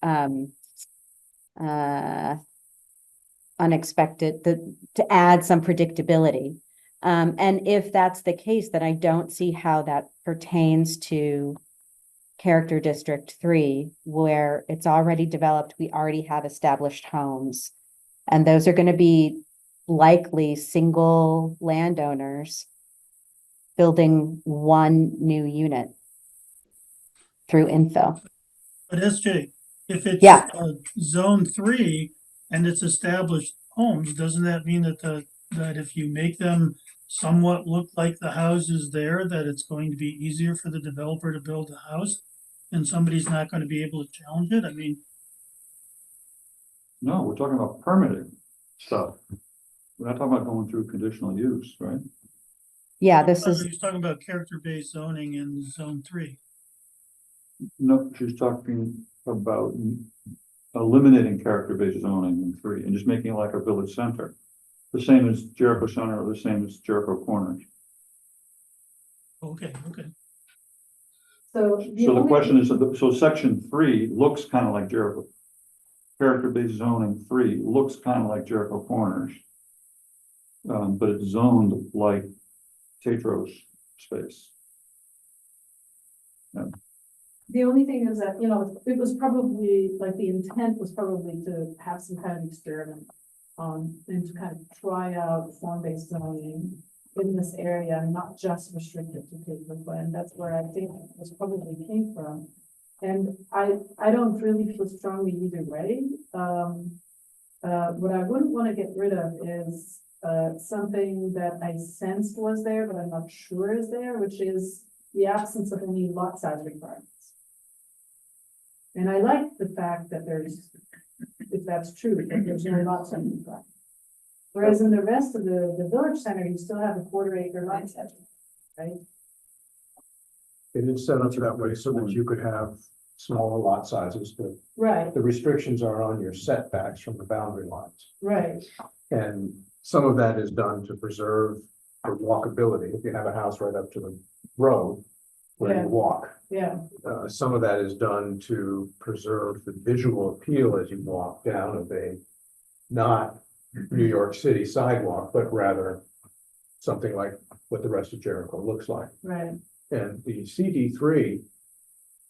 unexpected, to add some predictability. And if that's the case, then I don't see how that pertains to character district 3, where it's already developed, we already have established homes. And those are going to be likely single landowners building one new unit through infill. But SJ, if it's Yeah. zone 3 and it's established homes, doesn't that mean that if you make them somewhat look like the houses there, that it's going to be easier for the developer to build a house? And somebody's not going to be able to challenge it? I mean, No, we're talking about permitting stuff. We're not talking about going through conditional use, right? Yeah, this I is, was talking about character-based zoning in zone 3. No, she's talking about eliminating character-based zoning in 3 and just making it like a village center. The same as Jericho Center or the same as Jericho Corners. Okay. So. So the question is, so section 3 looks kind of like Jericho. Character-based zoning 3 looks kind of like Jericho Corners. But it's zoned like Tetros space. The only thing is that, you know, it was probably, like, the intent was probably to have some kind of experiment. and to kind of try out form-based zoning in this area, and not just restricted to paper plan. That's where I think this probably came from. And I don't really feel strongly either way. What I wouldn't want to get rid of is something that I sensed was there, but I'm not sure is there, which is the absence of any lot size requirements. And I like the fact that there's, if that's true, that there's no lot size requirement. Whereas in the rest of the village center, you still have a 1/4 acre lot size, right? It is set up that way so that you could have smaller lot sizes, but Right, the restrictions are on your setbacks from the boundary lines. right, And some of that is done to preserve the walkability. If you have a house right up to the road where Yeah. you walk. yeah, Some of that is done to preserve the visual appeal as you walk down of a not New York City sidewalk, but rather something like what the rest of Jericho looks like. right, And the CD3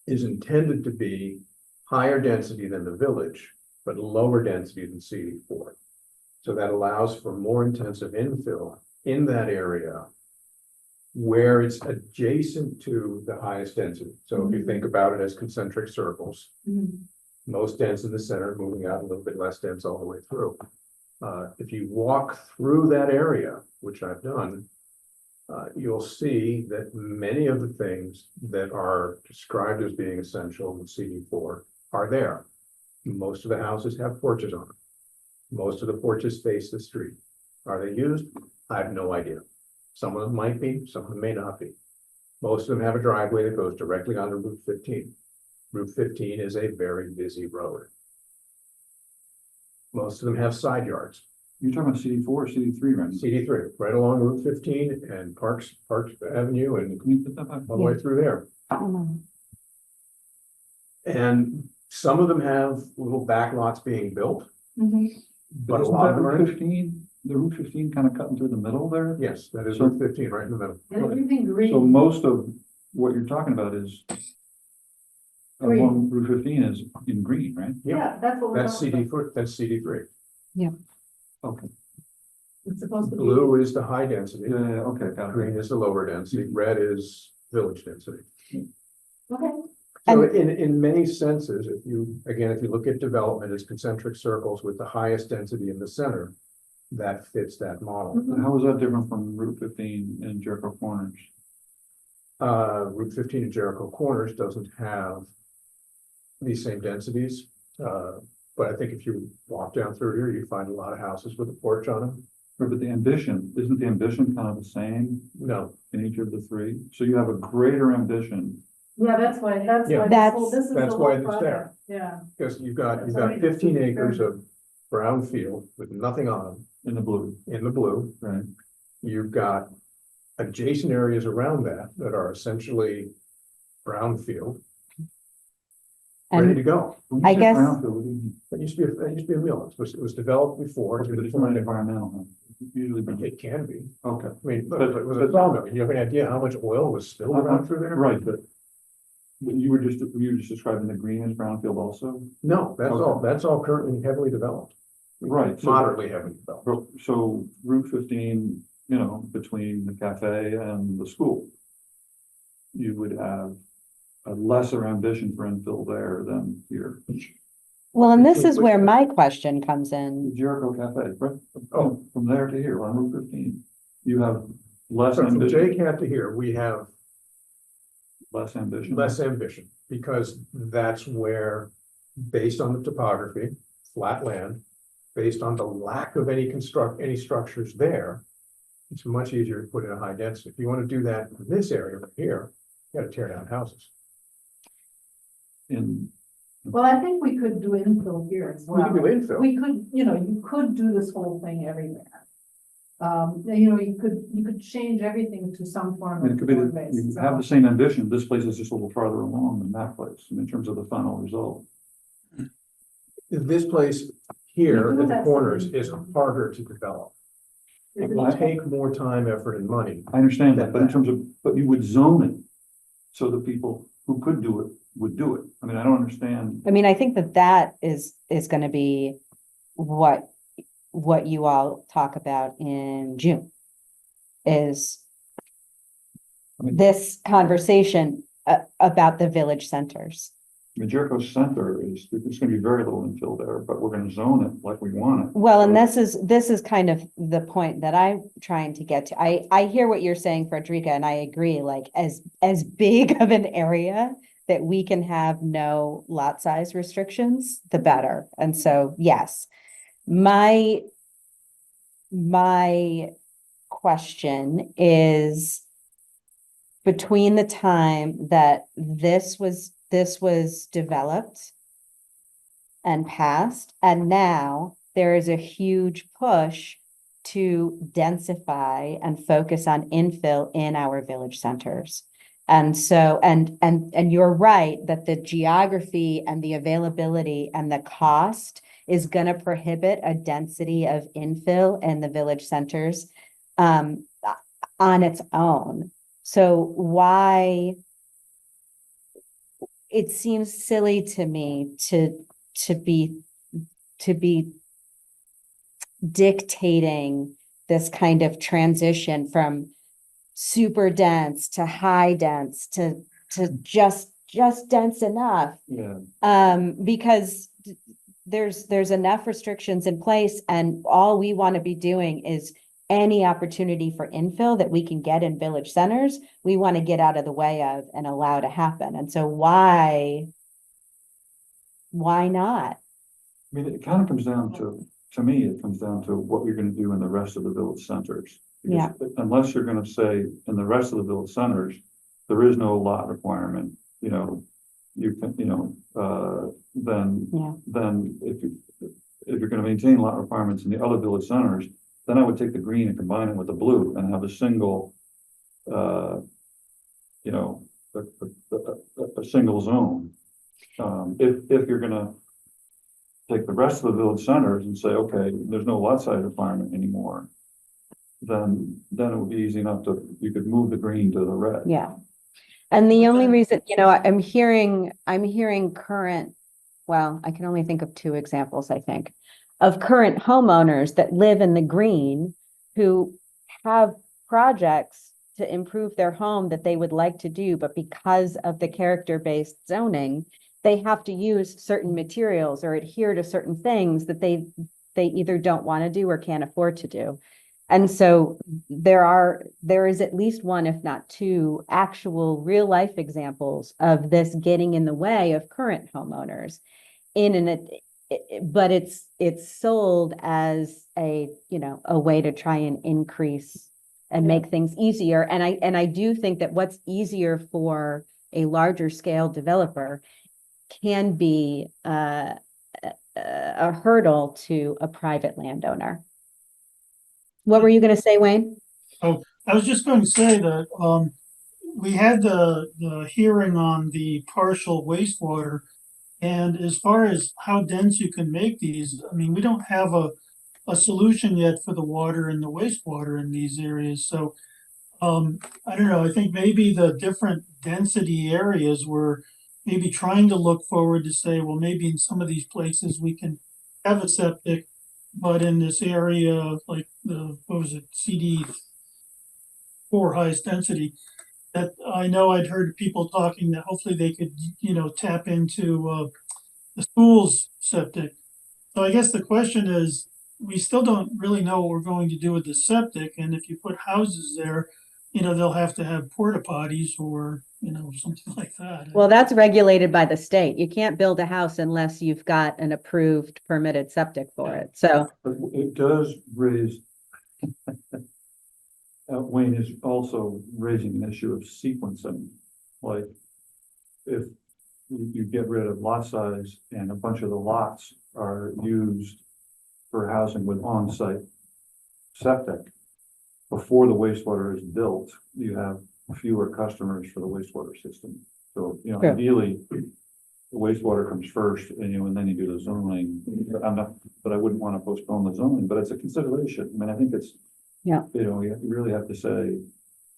is intended to be higher density than the village, but lower density than CD4. So that allows for more intensive infill in that area where it's adjacent to the highest density. So if you think about it as concentric circles, mhm, most dense in the center, moving out a little bit less dense all the way through. If you walk through that area, which I've done, you'll see that many of the things that are described as being essential in CD4 are there. Most of the houses have porches on them. Most of the porches face the street. Are they used? I have no idea. Some of them might be, some of them may not be. Most of them have a driveway that goes directly onto Route 15. Route 15 is a very busy road. Most of them have side yards. You're talking about CD4 or CD3, right? CD3, right along Route 15 and Parks Avenue and Can you put that back? all the way through there. And some of them have little back lots being built, mhm. but a Isn't lot that of them Route are. 15, the Route 15 kind of cutting through the middle there? Yes, that is So- Route 15 right in the middle. And everything So green, most of what you're talking about is Green. along Route 15 is in green, right? yeah, that's what we're That's talking about. that's CD3. Okay. It's supposed to be. Blue is the high density, Yeah, yeah, okay, got it. green is the lower density, red is village density. Okay, So And- in many senses, if you look at development as concentric circles with the highest density in the center, that fits that model. Mhm. How is that different from Route 15 and Jericho Corners? Route 15 in Jericho Corners doesn't have these same densities. But I think if you walk down through here, you find a lot of houses with a porch on them. But the ambition, isn't the ambition kind of the same No, in each of the three? So you have a greater ambition. yeah, that's why, Yeah. this is the That's whole why it's there. project, yeah, because you've got 15 acres of brown field with nothing on them In the blue, in the blue. right? You've got adjacent areas around that are essentially brownfield, ready And to go. When you I say guess- brownfield, what do you mean? That used to be a mill. It was developed before. Okay, but it's not environmental, huh? Usually, It can be. okay. I mean, look, it was a sawmill. You have any idea how much oil was spilled around through there? Right, but you were just describing the green as brownfield also? No, that's all currently heavily developed, Right. So, moderately heavily developed. so Route 15, you know, between the cafe and the school, you would have a lesser ambition for infill there than here. well, and this is where my question comes in. Jericho Cafe, right? Oh. From there to here on Route 15, you have less So from ambition, JCAT to here, we have less ambition. less ambition, because that's where, based on the topography, flat land, based on the lack of any structures there, it's much easier to put in a high density. If you want to do that in this area right here, you gotta tear down houses. In, well, I think we could do infill here as We well. can do infill. We could, you could do this whole thing everywhere. You could change everything to some form it of could be, that form-based, you so- have the same ambition, this place is just a little farther along than that place, in terms of the final result. This place here We do at the have corners something. is harder to develop. It Is will it- take more time, effort, and money. I understand that, but in terms of, but you would zone it so that people who could do it would do it. I mean, I don't understand. I mean, I think that is gonna be what what you all talk about in June. Is this conversation about the village centers. I mean, Jericho Center is, there's gonna be very little infill there, but we're gonna zone it like we want it. Well, and So- this is kind of the point that I'm trying to get to. I hear what you're saying, Frederica, and I agree, like as big of an area that we can have no lot size restrictions, the better. And so, yes, my question is between the time that this was developed and passed, and now there is a huge push to densify and focus on infill in our village centers. And so, and you're right that the geography and the availability and the cost is going to prohibit a density of infill in the village centers on its own. So why? It seems silly to me to be dictating this kind of transition from super dense to high dense to just dense enough. Yeah, Because there's enough restrictions in place, and all we want to be doing is any opportunity for infill that we can get in village centers, we want to get out of the way of and allow to happen. And so why not? I mean, it kind of comes down to me, it comes down to what you're gonna do in the rest of the village centers. Because Yeah. Unless you're gonna say, in the rest of the village centers, there is no lot requirement, you know, you can, Yeah. then if you're gonna maintain lot requirements in the other village centers, then I would take the green and combine it with the blue and have a single, a single zone. If you're gonna take the rest of the village centers and say, okay, there's no lot size requirement anymore, then it would be easy enough you could move the green to the red. Yeah. And the But only then- reason, I'm hearing current, well, I can only think of two examples, I think, of current homeowners that live in the green who have projects to improve their home that they would like to do, but because of the character-based zoning, they have to use certain materials or adhere to certain things that they either don't want to do or can't afford to do. And so there is at least one, if not two, actual real life examples of this getting in the way of current homeowners but it's sold as a way to try and increase and make things easier. And I do think that what's easier for a larger scale developer can be a hurdle to a private landowner. What were you going to say, Wayne? I was just going to say that, we had the hearing on the partial wastewater. And as far as how dense you can make these, I mean, we don't have a solution yet for the water and the wastewater in these areas. So, I don't know, I think maybe the different density areas were maybe trying to look forward to say, well, maybe in some of these places we can have a septic, but in this area, like what was it, CD4 highest density, that I know I'd heard people talking that hopefully they could, tap into the school's septic. So I guess the question is, we still don't really know what we're going to do with the septic, and if you put houses there, they'll have to have porta potties or, something like that. Well, that's regulated by the state. You can't build a house unless you've got an approved permitted septic for it. So, But it does raise, Wayne is also raising an issue of sequencing. Like, if you get rid of lot size and a bunch of the lots are used for housing with on-site septic, before the wastewater is built, you have fewer customers for the wastewater system. So, True. ideally, the wastewater comes first and then you do the zoning. But I wouldn't want to postpone the zoning, but it's a consideration. I mean, I think it's, Yeah. you really have to say,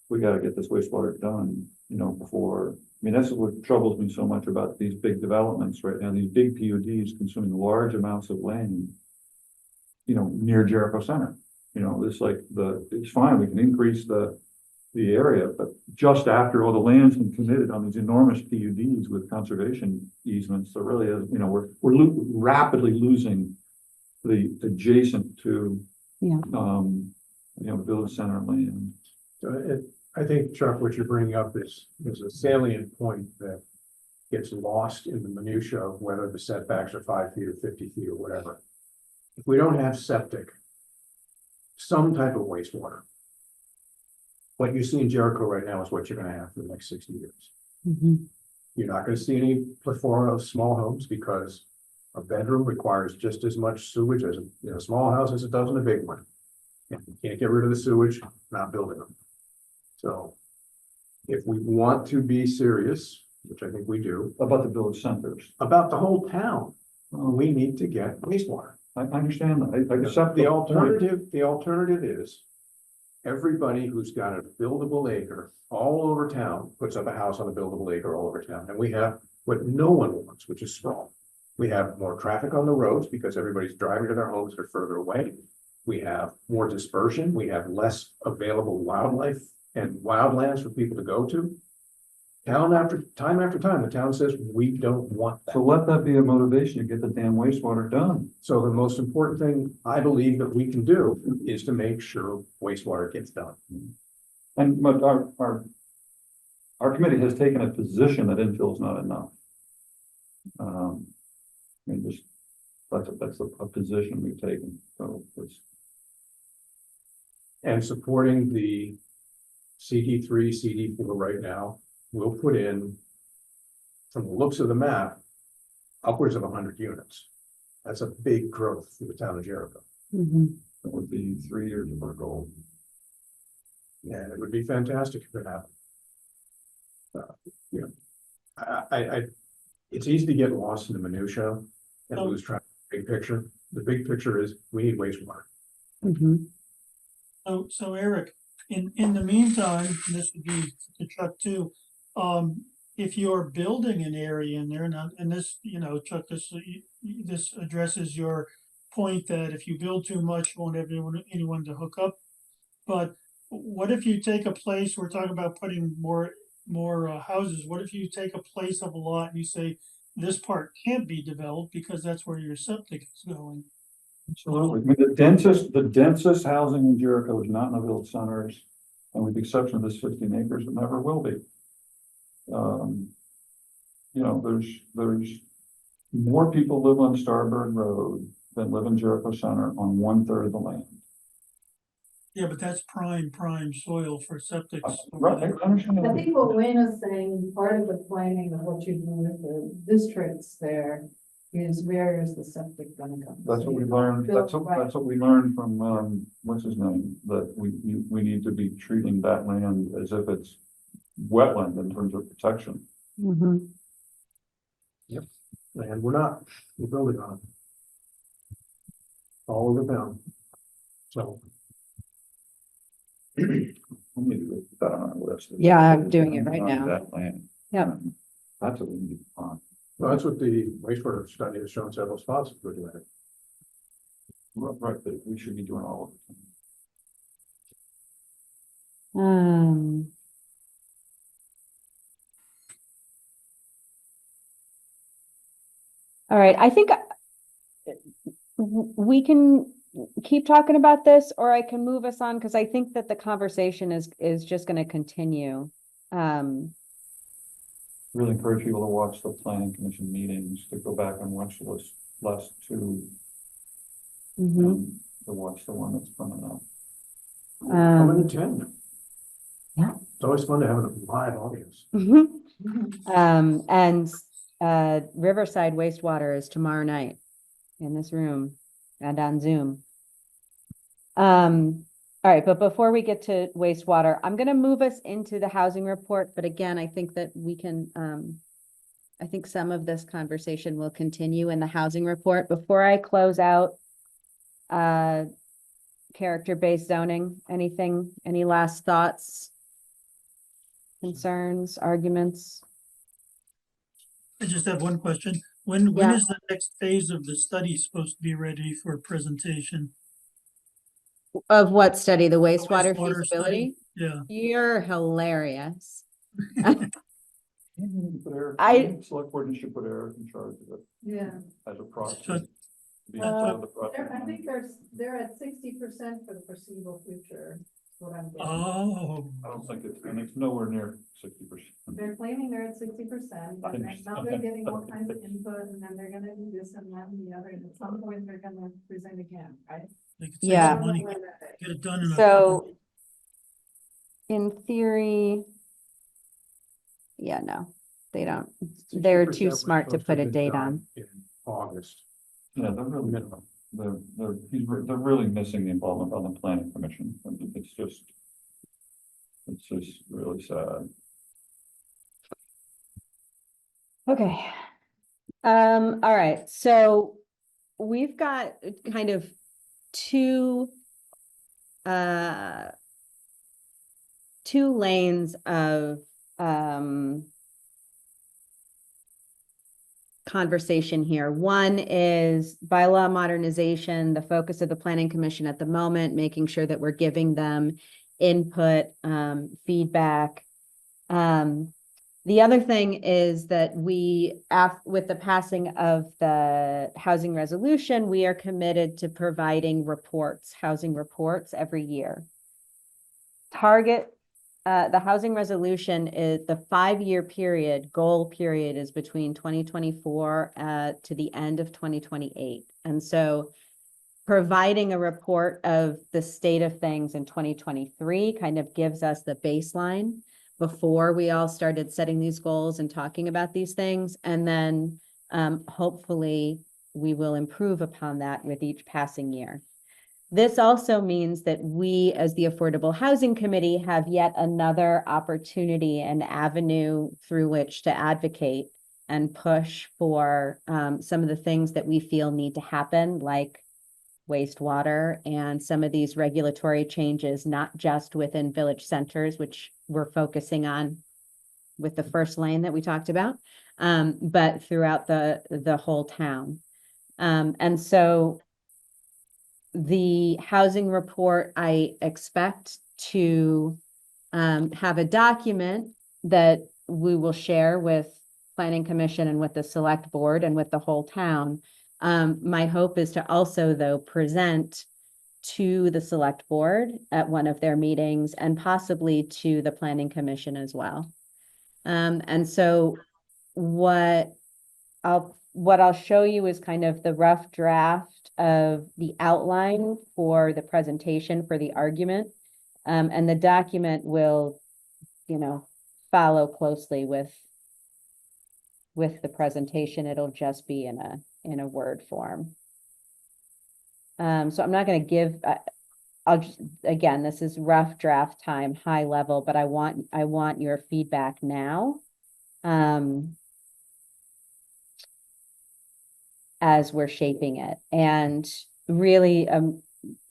we got to get this wastewater done, before. I mean, that's what troubles me so much about these big developments right now, these big PUDs consuming large amounts of land. near Jericho Center. It's like it's fine, we can increase the area, but just after all the land's been committed on these enormous PUDs with conservation easements, there really is, rapidly losing the adjacent to, Yeah. village center land. I think, Chuck, what you're bringing up is a salient point that gets lost in the minutia of whether the setbacks are 5 feet or 50 feet or whatever. If we don't have septic, some type of wastewater, what you see in Jericho right now is what you're gonna have for the next 60 years. Mhm. You're not gonna see any plethora of small homes because a bedroom requires just as much sewage as a small house as it does in a big one. And you can't get rid of the sewage, not building them. So if we want to be serious, which I think we do, About the village centers. about the whole town, we need to get wastewater. I understand that. I accept The point. alternative is everybody who's got a buildable acre all over town puts up a house on a buildable acre all over town. And we have what no one wants, which is sprawl. We have more traffic on the roads because everybody's driving to their homes, they're further away. We have more dispersion. We have less available wildlife and wildlands for people to go to. Time after time, the town says, we don't want So that. let that be a motivation to get the damn wastewater done. So the most important thing I believe that we can do is to make sure wastewater gets done. But our committee has taken a position that infill is not enough. That's a position we've taken, so it's. And supporting the CD3, CD4 right now, we'll put in, from the looks of the map, upwards of 100 units. That's a big growth for the town of Jericho. Mhm. That would be 3 years of our goal. And it would be fantastic if it happened. It's easy to get lost in the minutia and lose track of the big picture. The big picture is we need wastewater. Mhm. So Eric, in the meantime, and this would be to Chuck too, if you're building an area in there, and this, Chuck, this addresses your point that if you build too much, you won't have anyone to hook up. But what if you take a place, we're talking about putting more houses, what if you take a place of a lot and you say, this part can't be developed because that's where your septic is going? Absolutely. I mean, the densest housing in Jericho is not in the village centers, and with the exception of this 15 acres, it never will be. There's more people live on Starbird Road than live in Jericho Center on 1/3 of the land. Yeah, but that's prime soil for septics. Right, I understand. I think what Wayne is saying, part of the planning of what you're doing with the districts there is where is the septic gonna come? That's what we learned, that's what we learned from, what's his name, that we need to be treating that land as if it's wetland in terms of protection. Mhm. And we're building on it. All over town. So. We need to put that on our list. Yeah, I'm doing it right On now. That land. Yep. That's what we need to find. Well, that's what the wastewater study has shown several spots we're doing it. Right, but we should be doing all of it. All right, I think we can keep talking about this, or I can move us on, because I think that the conversation is just going to continue. Really encourage people to watch the planning commission meetings, to go back and watch those last two, Mhm. to watch the one that's coming up. Come and attend. yeah. It's always fun to have a live audience. And Riverside Wastewater is tomorrow night in this room and on Zoom. All right, but before we get to wastewater, I'm going to move us into the housing report. But again, I think that we can, I think some of this conversation will continue in the housing report. Before I close out character-based zoning, any last thoughts, concerns, arguments? I just have one question. When Yeah. is the next phase of the study supposed to be ready for presentation? Of what study? The wastewater Wastewater feasibility? study? Yeah, You're hilarious. Select board should put Eric in charge of it Yeah. as a process. So- Be Uh, part of the process. I think they're at 60% for the foreseeable future, is what I'm getting. oh, I don't think it's nowhere near 60%. They're claiming they're at 60%, but then now they're getting all kinds of input, and then they're gonna do this and that and the other, and at some point they're gonna present again, right? they could Yeah. save some money, get it done in a. So in theory, yeah, no, they don't. They're 60% too was smart to supposed put a have been date done on. In August. Yeah, they're really, they're really missing the involvement of the planning commission. It's just really sad. Okay. All right, so we've got kind of two two lanes of conversation here. One is bylaw modernization, the focus of the planning commission at the moment, making sure that we're giving them input, feedback. The other thing is that with the passing of the housing resolution, we are committed to providing reports, housing reports every year. The housing resolution is the 5-year period, goal period is between 2024 to the end of 2028. And so providing a report of the state of things in 2023 kind of gives us the baseline before we all started setting these goals and talking about these things. And then hopefully we will improve upon that with each passing year. This also means that we, as the Affordable Housing Committee, have yet another opportunity and avenue through which to advocate and push for some of the things that we feel need to happen, like wastewater and some of these regulatory changes, not just within village centers, which we're focusing on with the first lane that we talked about, but throughout the whole town. And so the housing report, I expect to have a document that we will share with Planning Commission and with the Select Board and with the whole town. My hope is to also, though, present to the Select Board at one of their meetings and possibly to the Planning Commission as well. And so what I'll show you is kind of the rough draft of the outline for the presentation for the argument. And the document will, follow closely with the presentation. It'll just be in a Word form. So I'm not going to give, again, this is rough draft time, high level, but I want your feedback now. As we're shaping it. And really,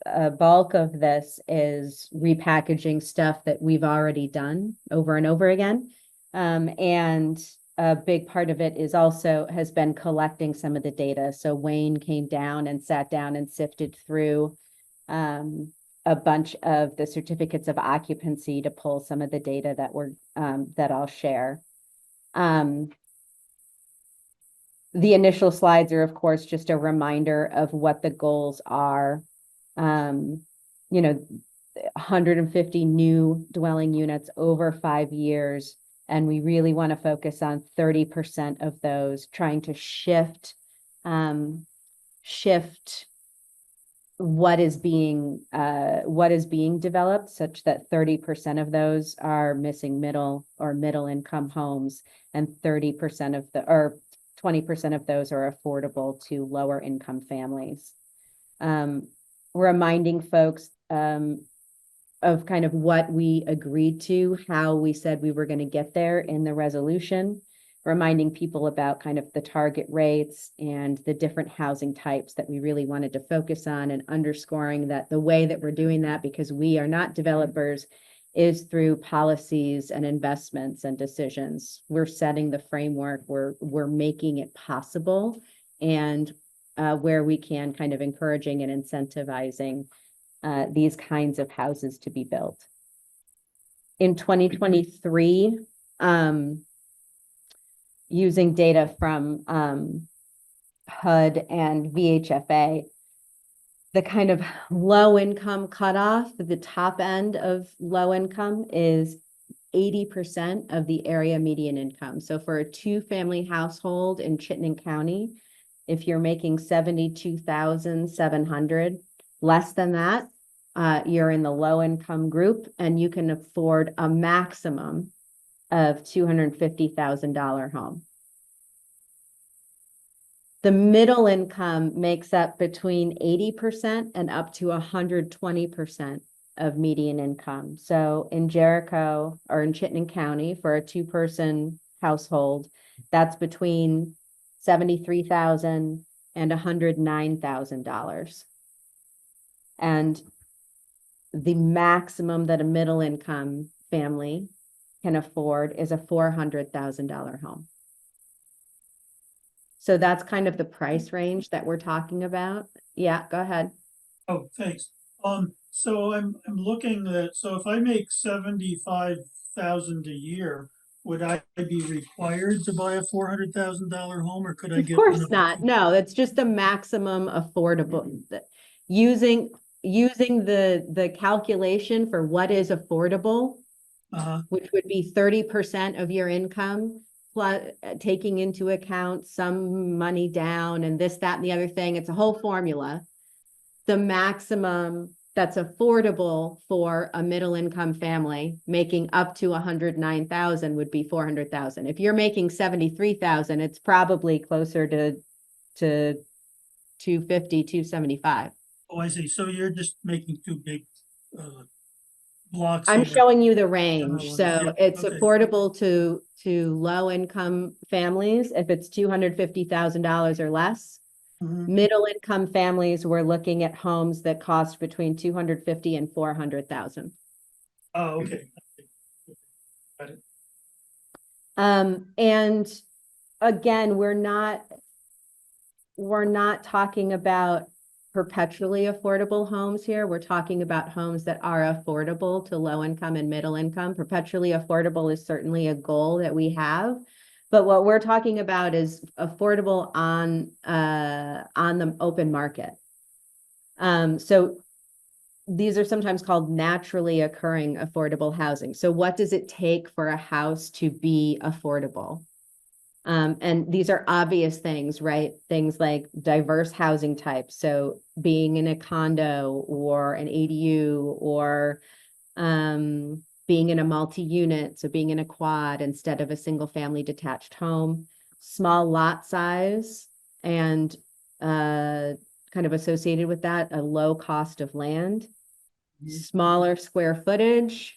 a bulk of this is repackaging stuff that we've already done over and over again. And a big part of it has been collecting some of the data. So Wayne came down and sat down and sifted through a bunch of the certificates of occupancy to pull some of the data that I'll share. The initial slides are, of course, just a reminder of what the goals are. 150 new dwelling units over 5 years. And we really want to focus on 30% of those, trying to shift what is being developed, such that 30% of those are missing middle income homes, and 30% of 20% of those are affordable to lower income families. Reminding folks of kind of what we agreed to, how we said we were going to get there in the resolution, reminding people about kind of the target rates and the different housing types that we really wanted to focus on, and underscoring that the way that we're doing that, because we are not developers, is through policies and investments and decisions. We're setting the framework, we're making it possible, and where we can, kind of encouraging and incentivizing these kinds of houses to be built. In 2023, using data from HUD and VHFA, the kind of low income cutoff, the top end of low income is 80% of the area median income. So for a 2-family household in Chittenden County, if you're making 72,700, less than that, you're in the low income group, and you can afford a maximum of $250,000 home. The middle income makes up between 80% and up to 120% of median income. So in Jericho or in Chittenden County, for a 2-person household, that's between $73,000 and $109,000. And the maximum that a middle income family can afford is a $400,000 home. So that's kind of the price range that we're talking about. Yeah, go ahead. Oh, thanks. So I'm looking at, so if I make 75,000 a year, would I be required to buy a $400,000 home, or could I Of get one course of not. No, it's just the maximum affordable. Using the calculation for what is affordable, which would be 30% of your income, plus taking into account some money down and this, that, and the other thing. It's a whole formula. The maximum that's affordable for a middle income family making up to 109,000 would be 400,000. If you're making 73,000, it's probably closer to 250, 275. Oh, I see. So you're just making two big blocks I'm here. showing you the range. Oh, So yeah, it's okay. affordable to low income families if it's $250,000 or less. Mhm. Middle income families, we're looking at homes that cost between 250 and 400,000. Oh, okay. Got it. And again, we're not talking about perpetually affordable homes here. We're talking about homes that are affordable to low income and middle income. Perpetually affordable is certainly a goal that we have. But what we're talking about is affordable on the open market. So these are sometimes called naturally occurring affordable housing. So what does it take for a house to be affordable? And these are obvious things, right? Things like diverse housing types. So being in a condo or an ADU, or being in a multi-unit, so being in a quad instead of a single family detached home, small lot size, and kind of associated with that, a low cost of land, smaller square footage.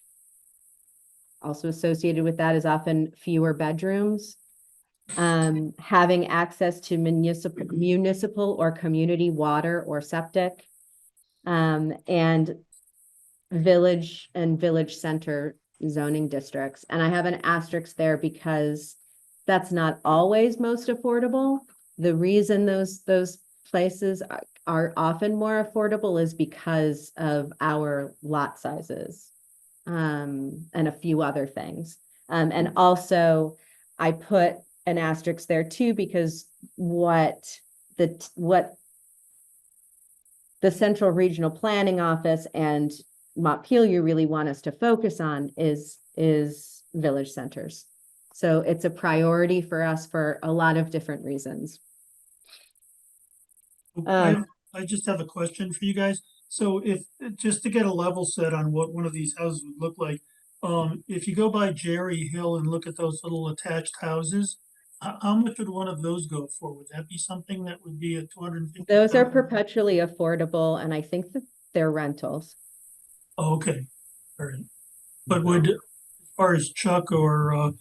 Also associated with that is often fewer bedrooms. Having access to municipal or community water or septic, and village and village center zoning districts. And I have an asterisk there because that's not always most affordable. The reason those places are often more affordable is because of our lot sizes, and a few other things. And also I put an asterisk there too, because what the Central Regional Planning Office and Montpelier really want us to focus on is village centers. So it's a priority for us for a lot of different reasons. I just have a question for you guys. So if, just to get a level set on what one of these houses would look like, if you go by Jerry Hill and look at those little attached houses, how much would one of those go for? Would that be something that would be a 250? Those are perpetually affordable, and I think that they're rentals. Oh, okay, all right. But would, as far as Chuck or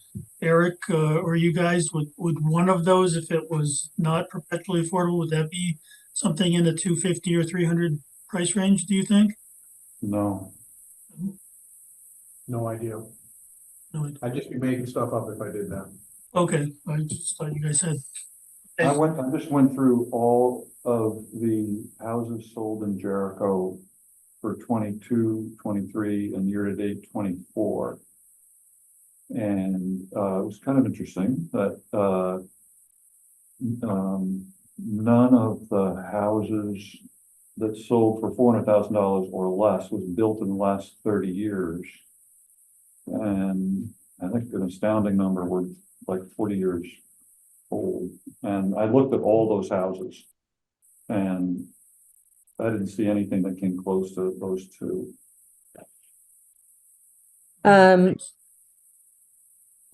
Eric or you guys, would one of those, if it was not perpetually affordable, would that be something in the 250 or 300 price range, do you think? No. No idea. No, I'd just be making stuff up if I did that. Okay, I just thought you guys said. I just went through all of the houses sold in Jericho for 22, 23, and year-to-date 24. And, it was kind of interesting that, none of the houses that sold for $400,000 or less was built in the last 30 years. And I think an astounding number were like 40 years old. And I looked at all those houses and I didn't see anything that came close to those two.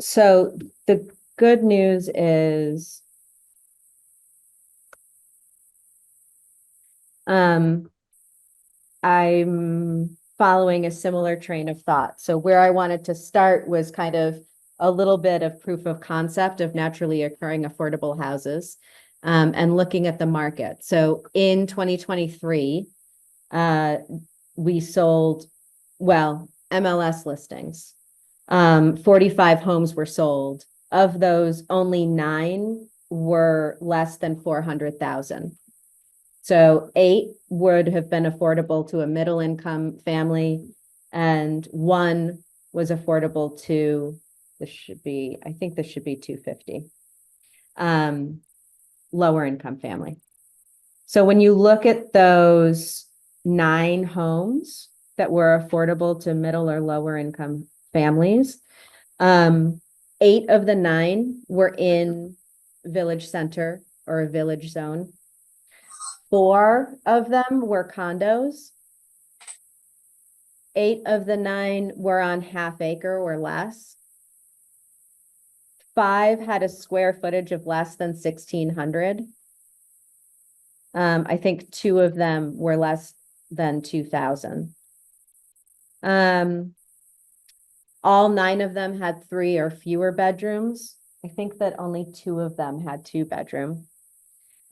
So the good news is I'm following a similar train of thought. So where I wanted to start was kind of a little bit of proof of concept of naturally occurring affordable houses, and looking at the market. So in 2023, we sold, well, MLS listings. 45 homes were sold. Of those, only 9 were less than 400,000. So 8 would have been affordable to a middle income family, and 1 was affordable to, I think this should be 250. Lower income family. So when you look at those 9 homes that were affordable to middle or lower income families, 8 of the 9 were in village center or a village zone. 4 of them were condos. 8 of the 9 were on half acre or less. 5 had a square footage of less than 1,600. I think 2 of them were less than 2,000. All 9 of them had 3 or fewer bedrooms. I think that only 2 of them had 2-bedroom.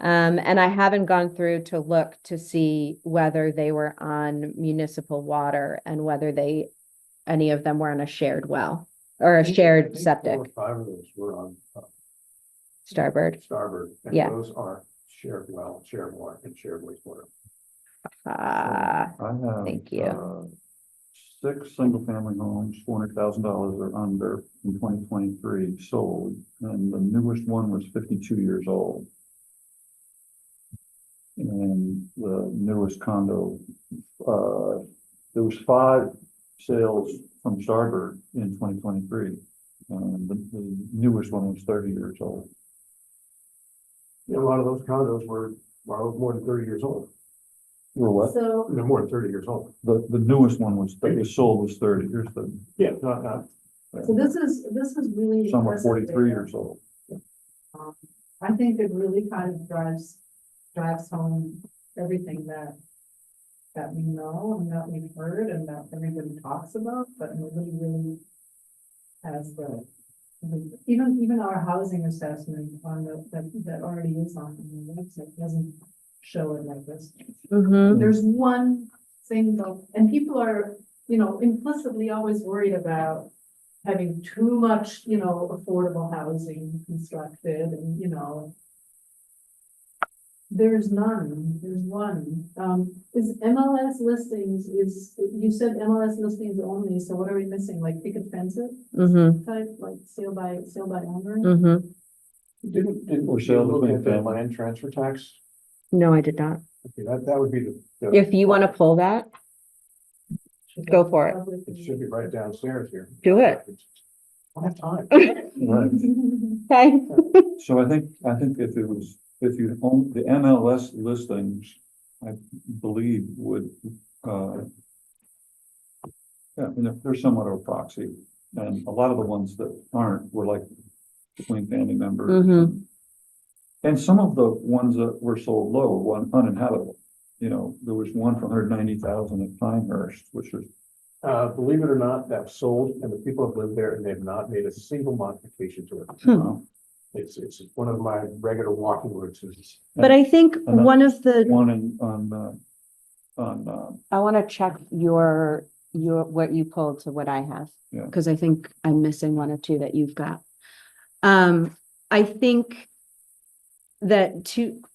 And I haven't gone through to look to see whether they were on municipal water and whether any of them were on a shared well or a shared septic. 4 or 5 of those were on Starboard. Starboard. And Yeah. those are shared well, shared water, and shared wastewater. Ah, I have, thank you. 6 single-family homes, $400,000 or under in 2023 sold, and the newest one was 52 years old. And the newest condo, there was 5 sales from Starboard in 2023. And the newest one was 30 years old. Yeah, a lot of those condos were more than 30 years old. Or what? So, They're more than 30 years old. The newest one that was sold was 30 years, Yeah, not. so this is really. some were impressive 43 data. years old. I think it really kind of drives home everything that we know and that we've heard and that everybody talks about, but nobody really has even our housing assessment on that already is on the website doesn't show it like this. Mhm. There's one thing though, and people are, implicitly always worried about having too much, affordable housing constructed and, there's none, there's one. Is MLS listings, you said MLS listings only, so what are we missing? Like picket fences Mhm. type, like sale by owner? Mhm. Didn't Or we sales look between at the family. land transfer tax? No, I did not. Okay, that would be the. If you want to pull that, Go for it. It should be right downstairs here. do it. I don't have time. Right. Okay. So I think if you own the MLS listings, I believe would, they're somewhat of a proxy. And a lot of the ones that aren't were like between family members. Mhm. And some of the ones that were sold low were uninhabitable. There was one for 190,000 at Pinehurst, which was, Believe it or not, that was sold and the people have lived there and they've not made a single modification to it. It's one of my regular walking routes. But I think And one of the, one on, I want to check your what you pulled to what I have. Yeah. Because I think I'm missing one or two that you've got. I think that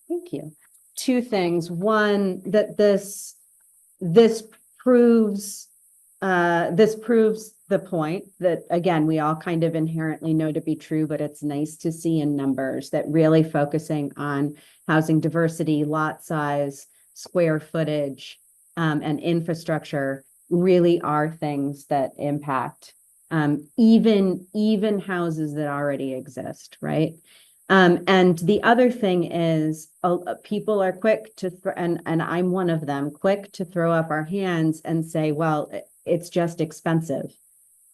thank you. Two things. One, that this proves the point that, again, we all kind of inherently know to be true, but it's nice to see in numbers that really focusing on housing diversity, lot size, square footage, and infrastructure really are things that impact even houses that already exist, right? And the other thing is, people are quick to, and I'm one of them, quick to throw up our hands and say, well, it's just expensive.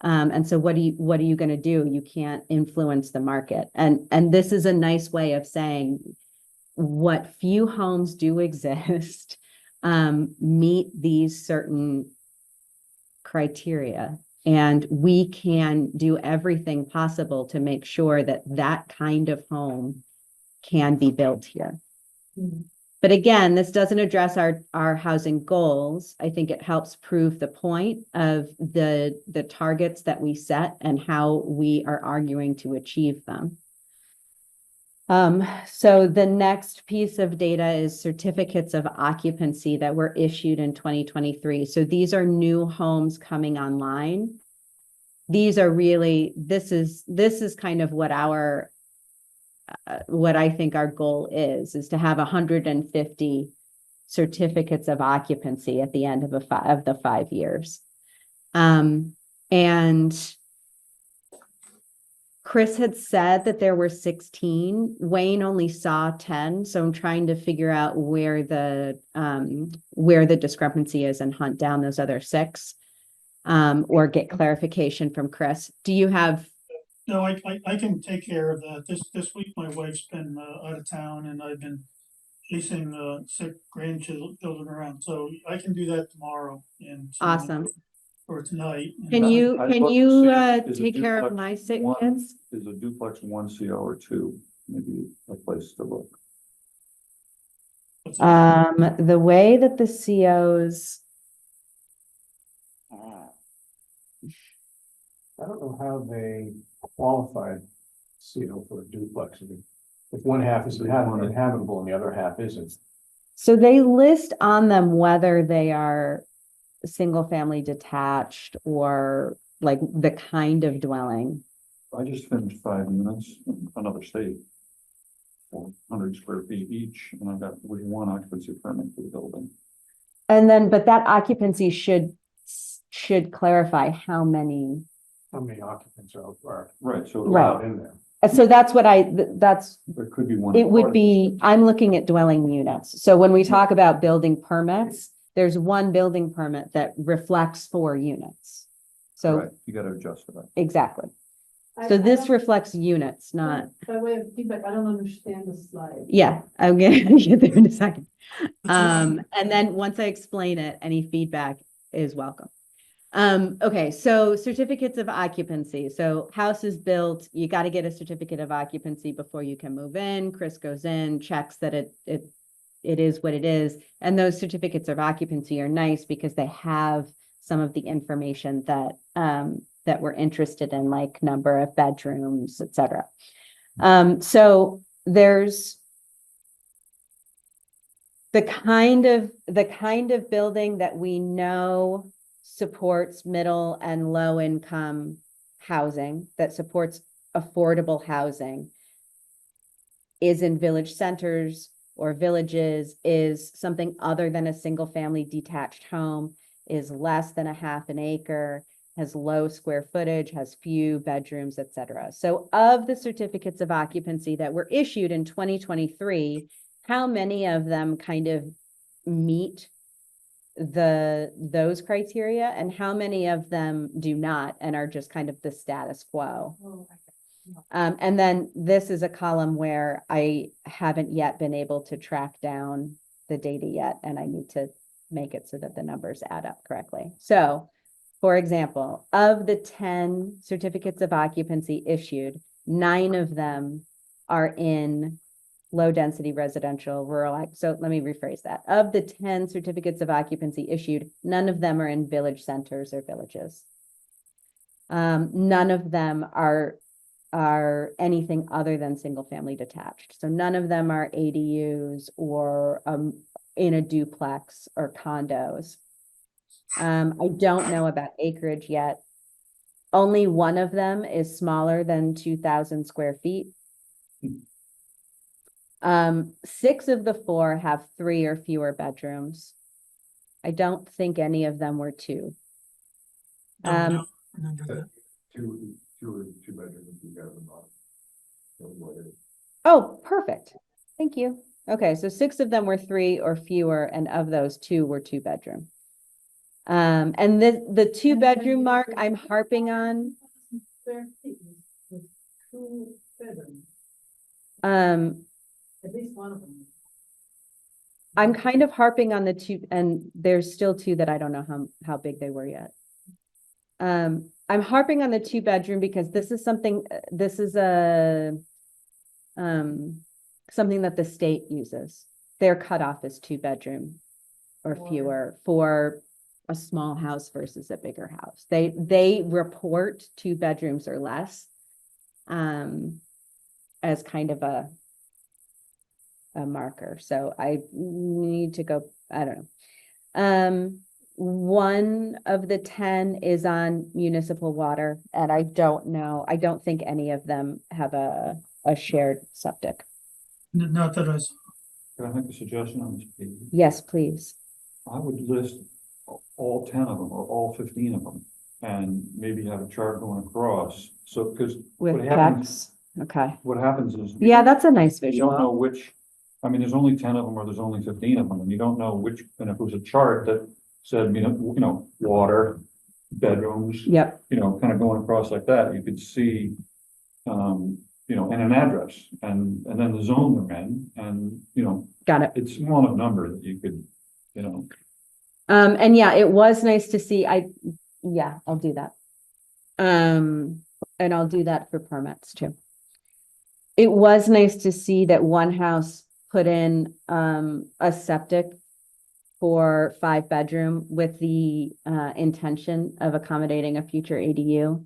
And so what are you going to do? You can't influence the market. And this is a nice way of saying what few homes do exist, meet these certain criteria. And we can do everything possible to make sure that that kind of home can be built here. Mhm. But again, this doesn't address our housing goals. I think it helps prove the point of the targets that we set and how we are arguing to achieve them. So the next piece of data is certificates of occupancy that were issued in 2023. So these are new homes coming online. These are really, this is kind of what what I think our goal is to have 150 certificates of occupancy at the end of the 5 years. And Chris had said that there were 16. Wayne only saw 10. So I'm trying to figure out where the discrepancy is and hunt down those other 6, or get clarification from Chris. Do you have? No, I can take care of that. This week, my wife's been out of town and I've been chasing sick grandchildren around. So I can do that tomorrow and. Awesome. Or tonight. Can you, I'd love to see it. Is a take care of duplex my sick one- kids? Is a duplex 1 CO or 2, maybe a place to look? What's that? The way that the COs. I don't know how they qualified CO for a duplex. I mean, if one half is inhabitable and the other half isn't. So they list on them whether they are single family detached or like the kind of dwelling. I just finished 5 units in another state. 400 square feet each, and I've got 41 occupancy permit for the building. And then, but that occupancy should clarify how many. How many occupants are Right, so. allowed in there? So that's what that's, There could be one. it would be, I'm looking at dwelling units. So when we talk about building permits, there's one building permit that reflects 4 units. So Right, you gotta adjust for that. exactly. I- So I this don't- reflects units, not, By way of feedback, I don't understand the slide. yeah, I'm gonna get there in a second. That's okay. And then once I explain it, any feedback is welcome. Okay, so certificates of occupancy. So house is built, you got to get a certificate of occupancy before you can move in. Chris goes in, checks that it is what it is. And those certificates of occupancy are nice because they have some of the information that that we're interested in, like number of bedrooms, et cetera. So there's the kind of building that we know supports middle and low income housing, that supports affordable housing, is in village centers or villages, is something other than a single family detached home, is less than a half an acre, has low square footage, has few bedrooms, et cetera. So of the certificates of occupancy that were issued in 2023, how many of them kind of meet those criteria, and how many of them do not and are just kind of the status quo? Oh, And then this is a column where I haven't yet been able to track down the data yet, and I need to make it so that the numbers add up correctly. So, for example, of the 10 certificates of occupancy issued, 9 of them are in low-density residential, so let me rephrase that. Of the 10 certificates of occupancy issued, none of them are in village centers or villages. None of them are anything other than single-family detached. So none of them are ADUs or in a duplex or condos. I don't know about acreage yet. Only one of them is smaller than 2,000 square feet. 6 of the 4 have 3 or fewer bedrooms. I don't think any of them were 2. No, I don't remember that. Two bedrooms, you got them on. Oh, perfect. Thank you. Okay, so 6 of them were 3 or fewer, and of those 2 were 2-bedroom. And the 2-bedroom mark I'm harping on. Square feet with 2 bedrooms, Um, at least one of them. I'm kind of harping on the 2, and there's still 2 that I don't know how big they were yet. I'm harping on the 2-bedroom because this is something that the state uses. Their cutoff is 2-bedroom or fewer for a small house versus a bigger house. They report 2 bedrooms or less as kind of a marker. So I need to go, I don't know. One of the 10 is on municipal water, and I don't think any of them have a shared septic. Not that I saw. Can I make a suggestion on this, Pete? Yes, please. I would list all 10 of them or all 15 of them and maybe have a chart going across. So, because With what happens, checks. Okay. what happens is. Yeah, that's a nice You don't know visual. which, I mean, there's only 10 of them or there's only 15 of them and you don't know which, and if it was a chart that said, water, bedrooms, Yep, kind of going across like that, you could see, and an address and then the zone they're in and, got it. it's small enough number that you could, And yeah, it was nice to see, I'll do that. And I'll do that for permits too. It was nice to see that one house put in, a septic for 5-bedroom with the, intention of accommodating a future ADU.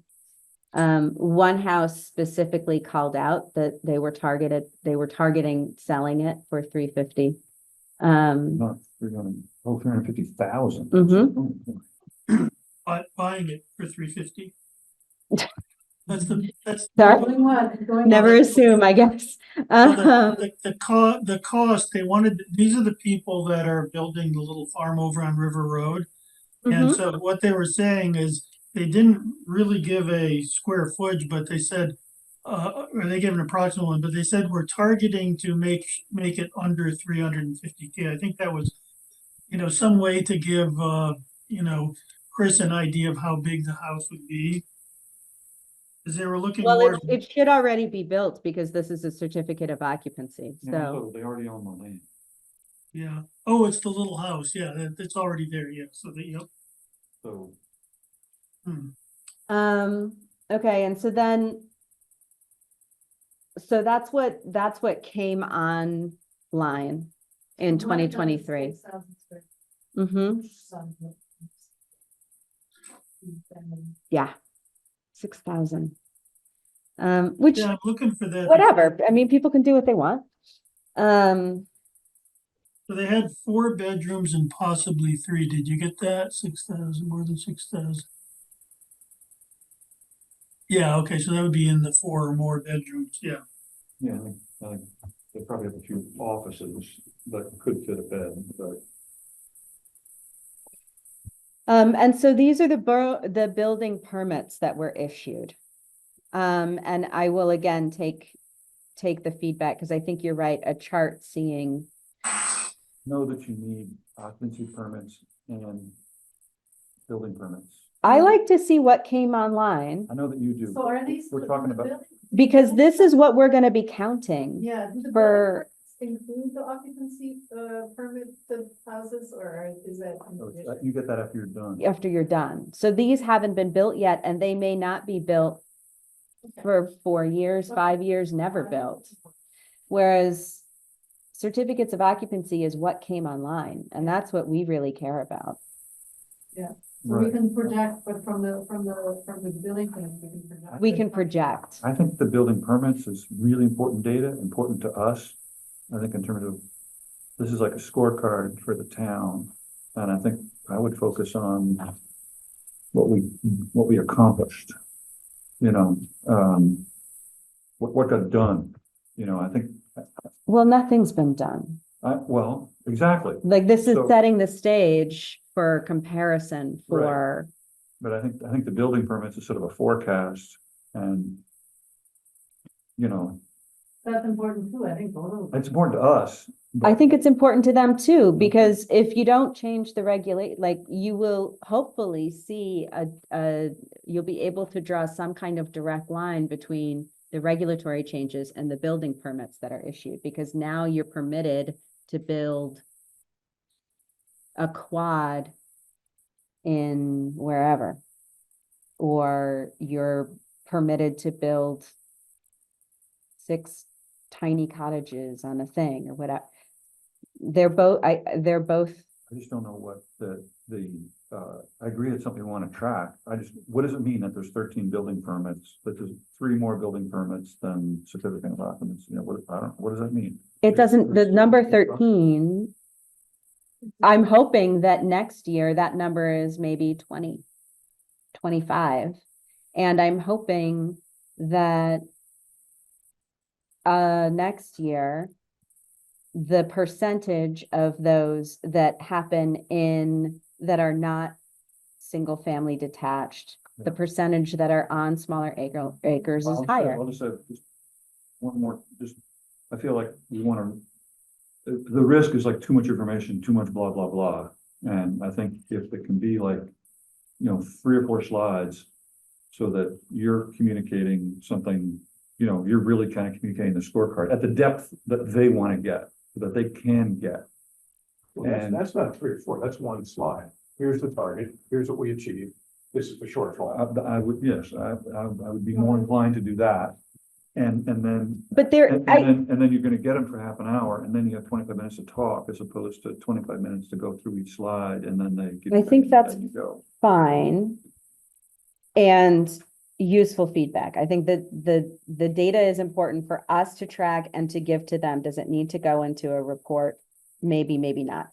One house specifically called out that they were targeting selling it for $350. not 350,000. Mhm. Buying it for $350. That's. Sorry? Going on. Never assume, I guess. Well, the cost, these are the people that are building the little farm over on River Road. And Mhm. so what they were saying is they didn't really give a square footage, but they said, or they gave an approximate one, but they said we're targeting to make it under 350K. I think that was, some way to give, Chris an idea of how big the house would be. Because they were looking Well, more, it should already be built because this is a certificate of occupancy, so. So they already own the land. yeah. Oh, it's the little house. Yeah, it's already there. Yeah. So yep. So Okay, and so that's what came online in 2023. Mm-hmm, yeah, 6,000. Which, Yeah, I'm looking for that. whatever, I mean, people can do what they want. So they had 4 bedrooms and possibly 3. Did you get that? 6,000, more than 6,000. Yeah, okay, so that would be in the 4 or more bedrooms. Yeah. yeah, they probably have a few offices that could fit a bed, but And so these are the building permits that were issued. And I will again take the feedback because I think you're right, a chart seeing. know that you need occupancy permits and building permits. I like to see what came online I know that you do. So are these? We're talking about, because this is what we're gonna be counting. Yeah. Do the for- building permits include the occupancy, permit of houses, or is that? you get that after you're done. After you're done. So these haven't been built yet, and they may not be built Okay. for 4 years, 5 years, never built. Whereas certificates of occupancy is what came online, and that's what we really care about. So we can project, but from the building permits, we can project. We can project. I think the building permits is really important data, important to us. I think in terms of, this is like a scorecard for the town. And I think I would focus on what we accomplished. You know, what got done, you know, I think, Well, nothing's been done. well, exactly. Like, this is So- setting the stage for comparison for, But I think the building permits is sort of a forecast and, you know, That's important too, I think, both of them. it's important to us. I but- think it's important to them too, because if you don't change the regulate, like, you will hopefully see you'll be able to draw some kind of direct line between the regulatory changes and the building permits that are issued, because now you're permitted to build a quad in wherever, or you're permitted to build 6 tiny cottages on a thing or whatever. They're both, they're both, I just don't know what I agree it's something we want to track. What does it mean that there's 13 building permits, that there's 3 more building permits than certificate of occupancy? You know, what does that mean? it doesn't, the number 13, I'm hoping that next year that number is maybe 20, 25. And I'm hoping that next year, the percentage of those that happen that are not single family detached, the Yeah. percentage that are on smaller acres is higher. I'll just say just one more, I feel like we want to, the risk is like too much information, too much blah, blah, blah. And I think if it can be like, 3 or 4 slides so that you're communicating something, you're really kind of communicating the scorecard at the depth that they want to get, that they can get. Well, And- that's not 3 or 4, that's one slide. Here's the target, here's what we achieved, this is the shortfall. I would, yes, I would be more inclined to do that. And then But there, And then you're gonna get them for half an hour, and then you have 25 minutes to talk, as opposed to 25 minutes to go through each slide, and then they give. I you think that, that's and you go. fine. And useful feedback. I think that the data is important for us to track and to give to them. Does it need to go into a report? Maybe, maybe not.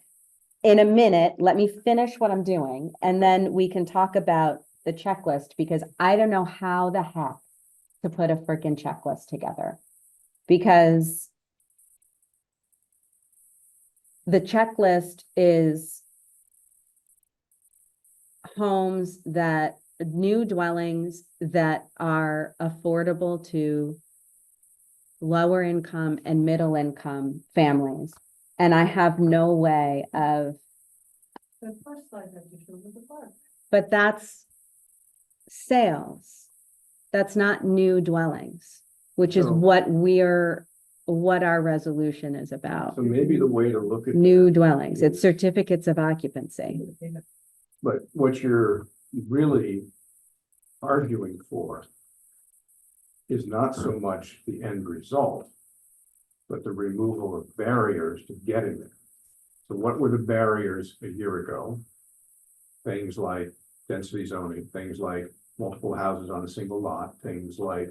In a minute, let me finish what I'm doing, and then we can talk about the checklist, because I don't know how the heck to put a freaking checklist together. Because the checklist is new dwellings that are affordable to lower income and middle income families. And I have no way of, The first slide that you showed was the park. but that's sales. That's not new dwellings, which is So- what our resolution is about. So maybe the way to look at. New that dwellings, it's is- certificates of occupancy. But what you're really arguing for is not so much the end result, but the removal of barriers to getting there. So what were the barriers a year ago? Things like density zoning, things like multiple houses on a single lot, things like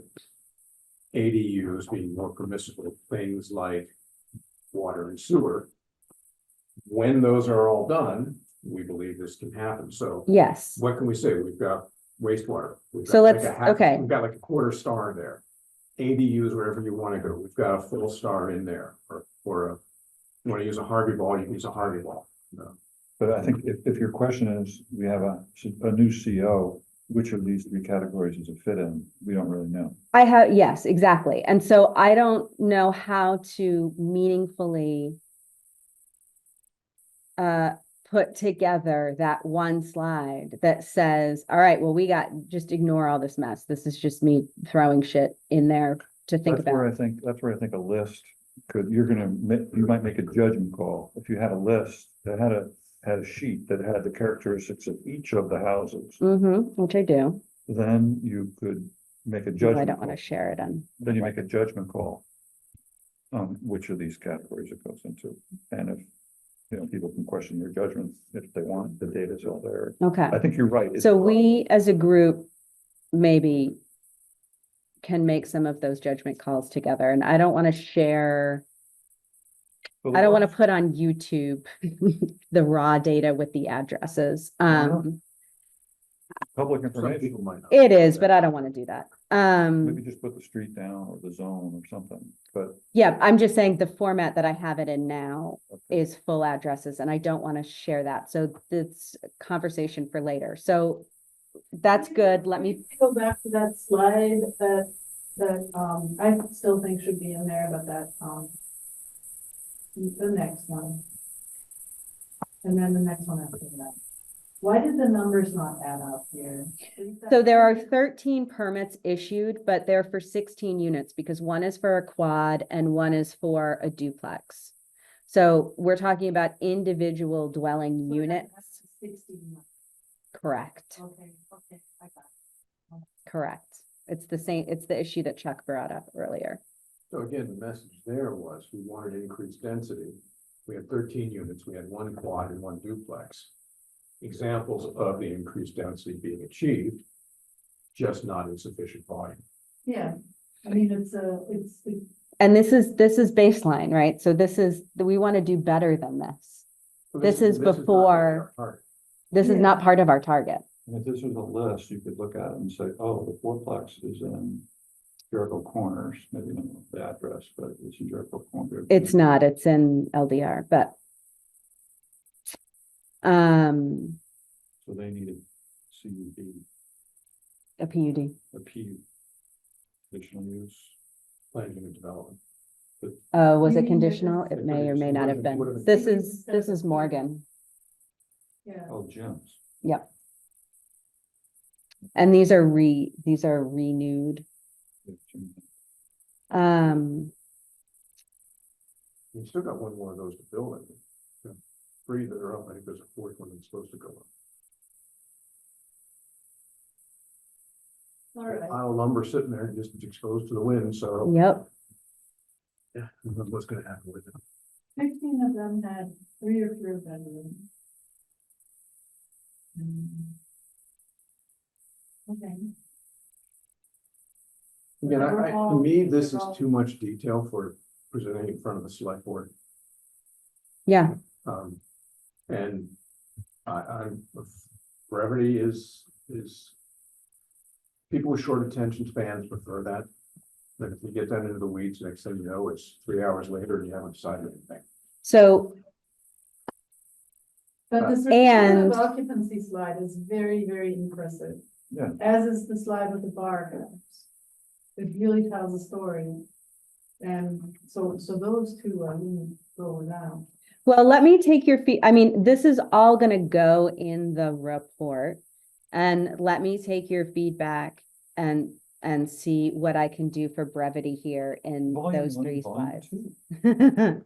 ADUs being more permissible, things like water and sewer. When those are all done, we believe this can happen. So Yes, what can we say? We've got wastewater. We've So got let's- like a half- okay. We've got like a quarter star there. ADUs, wherever you want to go, we've got a full star in there, you want to use a Harvey ball, you can use a Harvey ball. No. But I think if your question is, we have a new CO, which of these 3 categories does it fit in? We don't really know. yes, exactly. And so I don't know how to meaningfully put together that one slide that says, all right, well, just ignore all this mess. This is just me throwing shit in there to think That's where about. that's where I think a list you might make a judgment call. If you had a list that had a sheet that had the characteristics of each of the houses, Which I do. then you could make a No, I judgment don't want call. to share it on. Then you make a judgment call. which of these categories it goes into. And if, you know, people can question your judgment if they want, the data's all there. Okay. I think you're right. It's- So we, as a group, maybe can make some of those judgment calls together, and I don't want to share, I don't want to put on YouTube the raw data with the addresses. Public Some information, people might not. It is, but I don't want to do that. maybe just put the street down or the zone or something, but Yeah, I'm just saying the format that I have it in now is full addresses, and I don't want to share that. So this conversation for later. So that's good. Let me, Go back to that slide that I still think should be in there, but the next one. And then the next one after that. Why did the numbers not add up here? so there are 13 permits issued, but they're for 16 units because one is for a quad and one is for a duplex. So we're talking about individual dwelling So units. that's 16. Correct, Okay, I got correct. It's the same, it's the issue that Chuck brought up earlier. So again, the message there was we wanted increased density. We had 13 units, we had one quad and one duplex. Examples of the increased density being achieved, just not in sufficient volume. Yeah, I mean, it's And this is baseline, right? So this is, we want to do better than this. So This is not before- our target. This is not part of our target. and if this was a list, you could look at it and say, oh, the fourplex is in Jericho Corners, maybe not the address, but it's in Jericho Corners. It's not, it's in LDR, but So they needed CUD, a PUD. a P, additional use. Planned unit development. Was You it mean conditional? this- It may or may it not have would've been. been- This is Morgan. yeah. Oh, gyms. Yep. And these are renewed. You still got one more of those to build, I think. Yeah. 3 that are up, I think there's a 4th one that's supposed to go up. All right. Pile of lumber sitting there, just exposed to the wind, so. Yep. Yeah, who knows what's gonna happen with it. 15 of them had 3 or 4 bedrooms. Okay. Again, They're to all- me, this they're is all- too much detail for presenting in front of the select board. Yeah. And brevity is. People with short attention spans prefer that. But if you get down into the weeds, next thing you know, it's 3 hours later and you haven't decided anything. So, But the And- certificate of occupancy slide is very, very impressive. Yeah. As is the slide with the bar graphs. It really tells a story. And so those two are really going down. well, let me take your I mean, this is all gonna go in the report. And let me take your feedback and see what I can do for brevity here in Volume those one, 3 volume slides. two.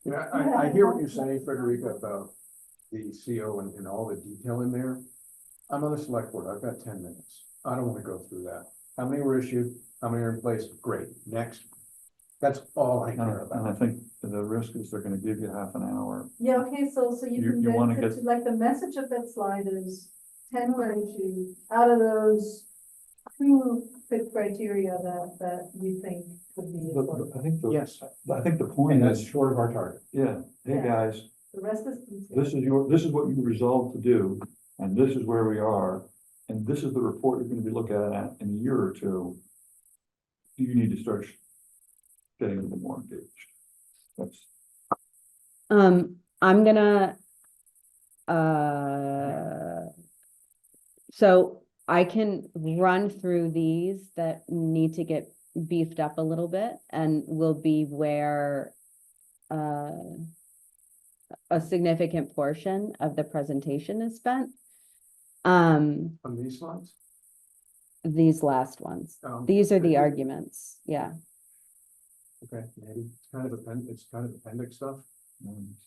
Yeah, I hear what you're saying, Frederica, about the CO and all the detail in there. I'm on the select board, I've got 10 minutes. I don't wanna go through that. How many were issued? How many are in place? Great, next. That's all I care And I about. think the risk is they're gonna give you half an hour. Yeah, okay, so You wanna get- like the message of that slide is 10 were issued. Out of those, 2 fit criteria that you think could be affordable. I think, Yes, I think the and point that's is, short of our target. yeah, hey, Yeah. guys, The rest is. this is what you resolved to do, and this is where we are, and this is the report you're gonna be looking at in a year or two. You need to start getting a little more engaged. That's, I'm gonna, so I can run through these that need to get beefed up a little bit and will be where a significant portion of the presentation is spent. On these slides? These last ones, Um, these are the okay. arguments, yeah. Okay, maybe it's kind of appendix stuff.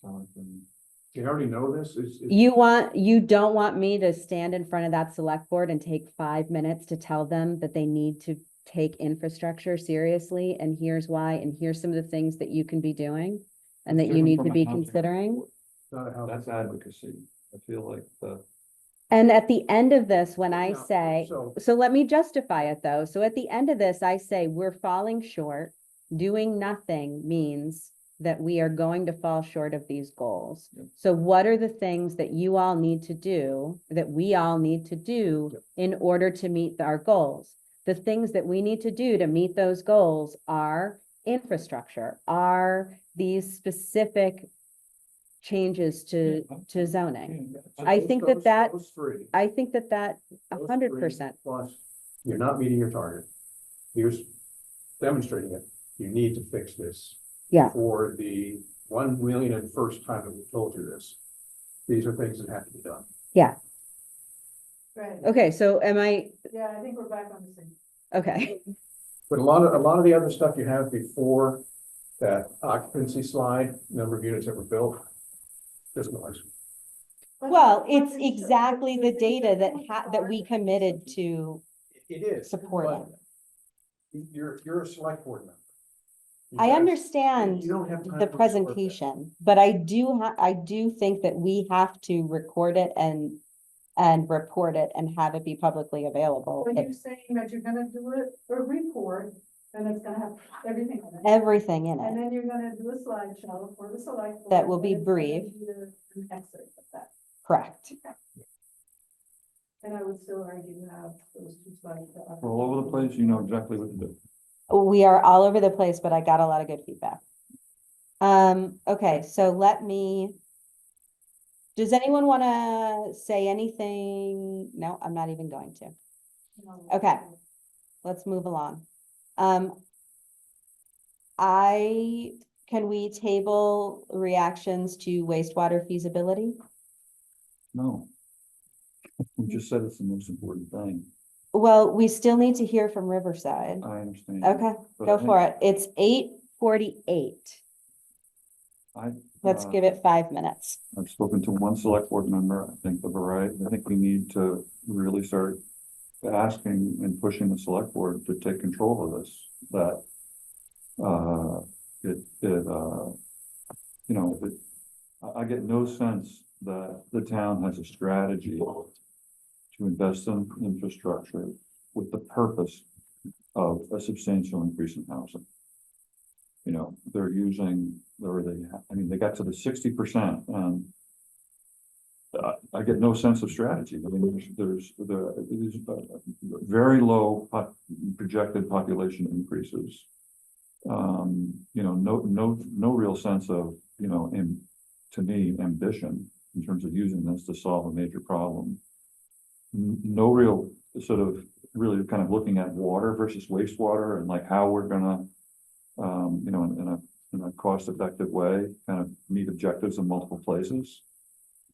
sound like when- You already know this, You don't want me to stand in front of that select board and take 5 minutes to tell them that they need to take infrastructure seriously, and here's why, and here's some of the things that you can be doing and that you Different need from to a be housing considering. board. That's advocacy. I feel like And at the end of this, when I Yeah, say, so- so let me justify it though. So at the end of this, I say we're falling short. Doing nothing means that we are going to fall short of these goals. Yep. So what are the things that you all need to do, that we all need to do Yep. in order to meet our goals? The things that we need to do to meet those goals are infrastructure, are these specific changes to zoning. I think that Those three. I think that those 100%. three Plus, you're not meeting your target. Here's demonstrating it. You need to fix this. Yeah. For the 1 million and first time that we told you this. These are things that have to be done. Right, Okay, so am I, yeah, I think we're back on the same. okay, But a lot of the other stuff you have before that occupancy slide, number of units that were built, just noise. well, it's exactly the data that we committed to. It is. Supporting. but You're a select board member. You I guys- understand you don't have time the to absorb that. presentation, but I do think that we have to record it and report it and have it be publicly available. When you're saying that you're gonna do a report, and it's gonna have everything in it. Everything in And it. then you're gonna do a slideshow for the select. board, That will be and it's gonna brief. be an excerpt of that. Correct. And I would still argue to have those two slides. that are- we're all over the place. You know exactly what to do. We are all over the place, but I got a lot of good feedback. Okay, so does anyone want to say anything? No, I'm not even going to. you know, Okay. Let's move along. Can we table reactions to wastewater feasibility? No. We just said it's the most important thing. Well, we still need to hear from Riverside. I understand. Okay, But go I- for it. It's 8:48. Let's give it 5 minutes. I've spoken to one select board member. I think I think we need to really start asking and pushing the select board to take control of this, that I get no sense that the town has a strategy to invest in infrastructure with the purpose of a substantial increase in housing. You know, they're using, they got to the 60%, and I get no sense of strategy. I mean, there's very low projected population increases. No real sense of, to me, ambition in terms of using this to solve a major problem. No real sort of really kind of looking at water versus wastewater and like how we're gonna, in a cost-effective way, kind of meet objectives in multiple places.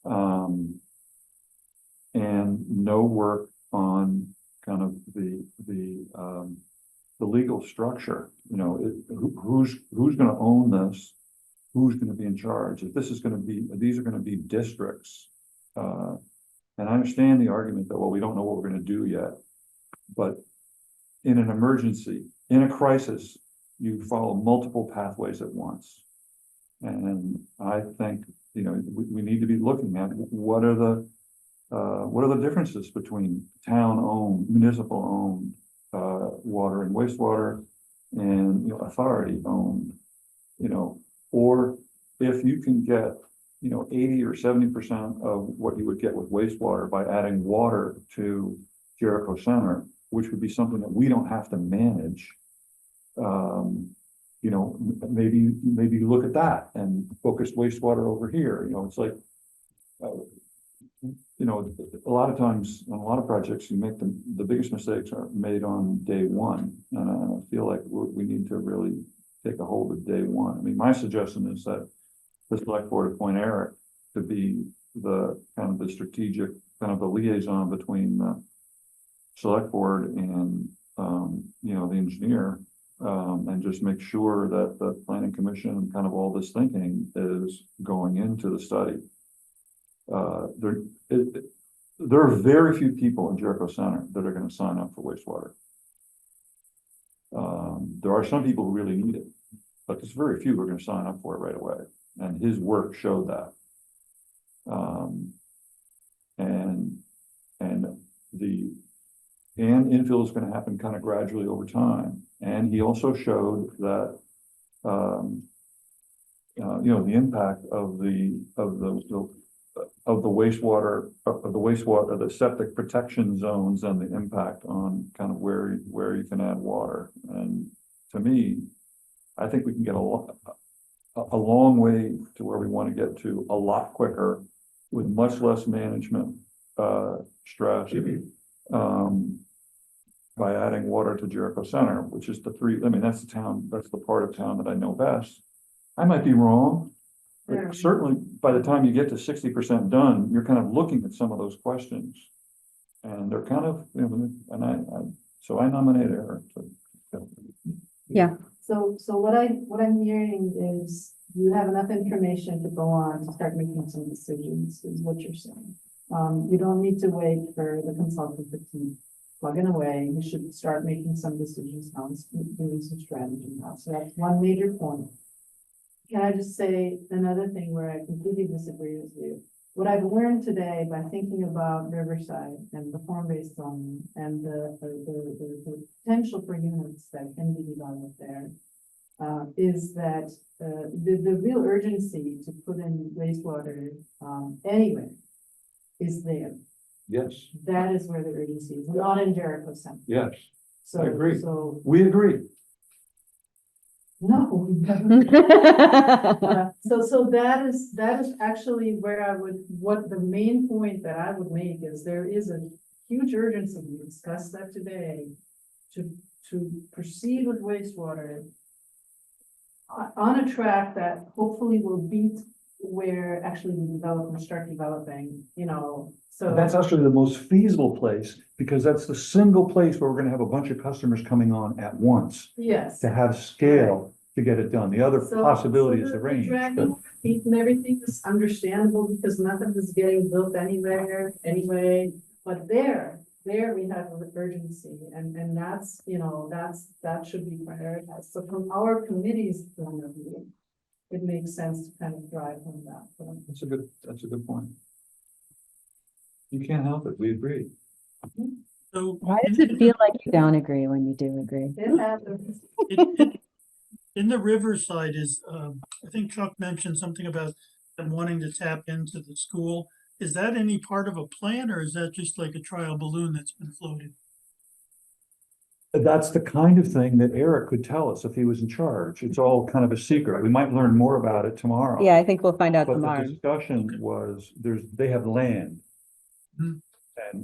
And no work on kind of the legal structure, who's gonna own this? Who's gonna be in charge? If this is gonna be, these are gonna be districts. And I understand the argument that, well, we don't know what we're gonna do yet. But in an emergency, in a crisis, you follow multiple pathways at once. And I think, we need to be looking at what are the differences between town-owned, municipal-owned, water and wastewater and, authority-owned, or if you can get, 80 or 70% of what you would get with wastewater by adding water to Jericho Center, which would be something that we don't have to manage. Maybe you look at that and focus wastewater over here. It's like, a lot of times on a lot of projects, you make the biggest mistakes are made on day one. And I feel like we need to really take a hold of day one. I mean, my suggestion is that the select board appoint Eric to be the kind of the strategic, kind of the liaison between the select board and, the engineer, and just make sure that the planning commission and kind of all this thinking is going into the study. There are very few people in Jericho Center that are going to sign up for wastewater. There are some people who really need it, but there's very few who are gonna sign up for it right away, and his work showed that. And infill is gonna happen kind of gradually over time, and he also showed that, the impact of the wastewater, the septic protection zones and the impact on kind of where you can add water. And to me, I think we can get a long way to where we want to get to a lot quicker with much less management, stress, by adding water to Jericho Center, which is that's the part of town that I know best. I might be wrong, but certainly by the time you get to 60% done, you're kind of looking at some of those questions. And they're kind of, so I nominate Eric to. Yeah. So what I'm hearing is you have enough information to go on to start making some decisions, is what you're saying. You don't need to wait for the consultant to keep plugging away. You should start making some decisions now, doing some strategy now. So that's one major point. Can I just say another thing where I completely disagree with you? What I've learned today by thinking about Riverside and the form-based zoning and the potential for units that can be developed there, is that the real urgency to put in wastewater anywhere is there. Yes, That is where the urgency is, not in Jericho Center. yes, So, I agree. So, we agree. no. So that is actually where what the main point that I would make is there is a huge urgency, we discussed that today, to proceed with wastewater on a track that hopefully will beat where actually we develop and start developing, so. That's actually the most feasible place, because that's the single place where we're gonna have a bunch of customers coming on at once Yes. to have scale to get it done. The other possibility is the range. Dragging feet and everything is understandable because nothing is getting built anywhere anyway, but there we have urgency and that's, that should be prioritized. So from our committee's point of view, it makes sense to kind of drive on that. That's a good point. You can't help it, we agree. So Why does it feel like you don't agree when you do agree? It happens. in the Riverside is, I think Chuck mentioned something about them wanting to tap into the school. Is that any part of a plan or is that just like a trial balloon that's been floated? That's the kind of thing that Eric could tell us if he was in charge. It's all kind of a secret. We might learn more about it tomorrow. Yeah, I think we'll find out But the tomorrow. discussion was, they have land. Mhm. And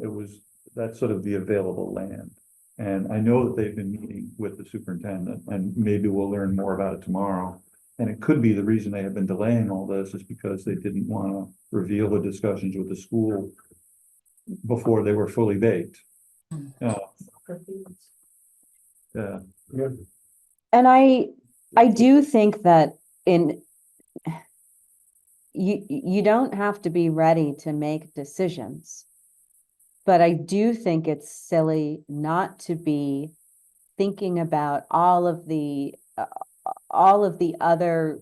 that's sort of the available land. And I know that they've been meeting with the superintendent, and maybe we'll learn more about it tomorrow. And it could be the reason they have been delaying all this is because they didn't want to reveal the discussions with the school before they were fully baked. Yeah. And I do think that you don't have to be ready to make decisions. But I do think it's silly not to be thinking about all of the other.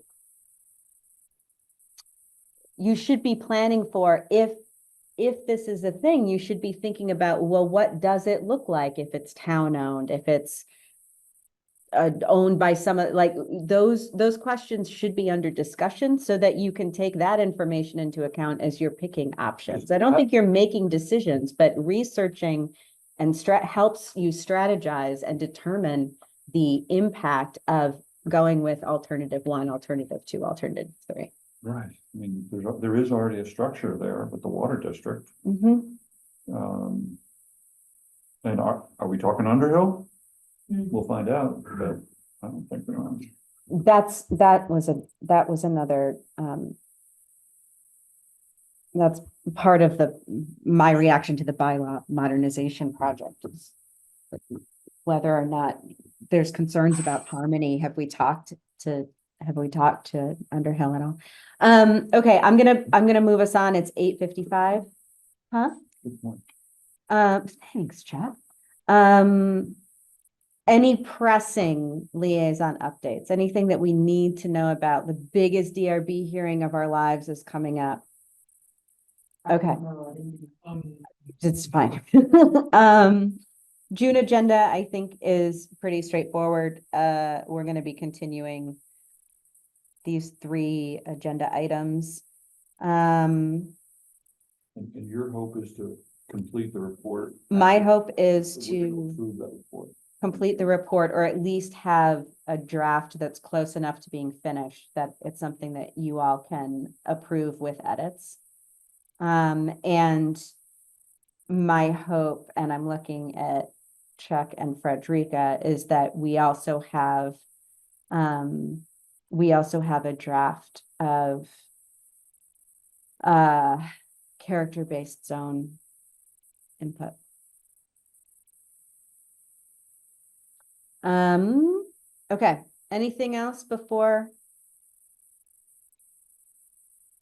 You should be planning for if this is a thing, you should be thinking about, well, what does it look like if it's town owned, if it's owned by those questions should be under discussion so that you can take that information into account as you're picking options. I don't think you're making decisions, but researching and helps you strategize and determine the impact of going with alternative 1, alternative 2, alternative 3. Right. I mean, there is already a structure there with the water district. Mm-hmm. And are we talking Underhill? Mhm. We'll find out, but I don't think we are. That was another, that's part of my reaction to the bylaw modernization project is whether or not there's concerns about harmony. Have we talked to Underhill at all? Okay, I'm gonna move us on. It's 8:55. Huh? Good point. Thanks, Chad. Any pressing liaison updates, anything that we need to know about? The biggest DRB hearing of our lives is coming up. Okay. It's fine. June agenda, I think, is pretty straightforward. We're gonna be continuing these 3 agenda items. And your hope is to complete the report. My hope is So we can to approve that report. complete the report, or at least have a draft that's close enough to being finished, that it's something that you all can approve with edits. And my hope, and I'm looking at Chuck and Frederica, is that we also have a draft of character-based zone input. Okay, anything else before?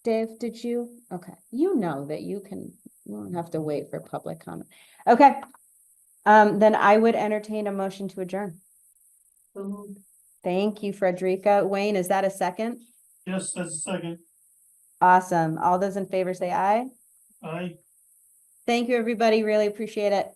Dave, did you? Okay, you know that you don't have to wait for public comment. Okay. Then I would entertain a motion to adjourn. Thank you, Frederica. Wayne, is that a second? Yes, that's a second. Awesome. All those in favor say aye. Aye. Thank you, everybody. Really appreciate it.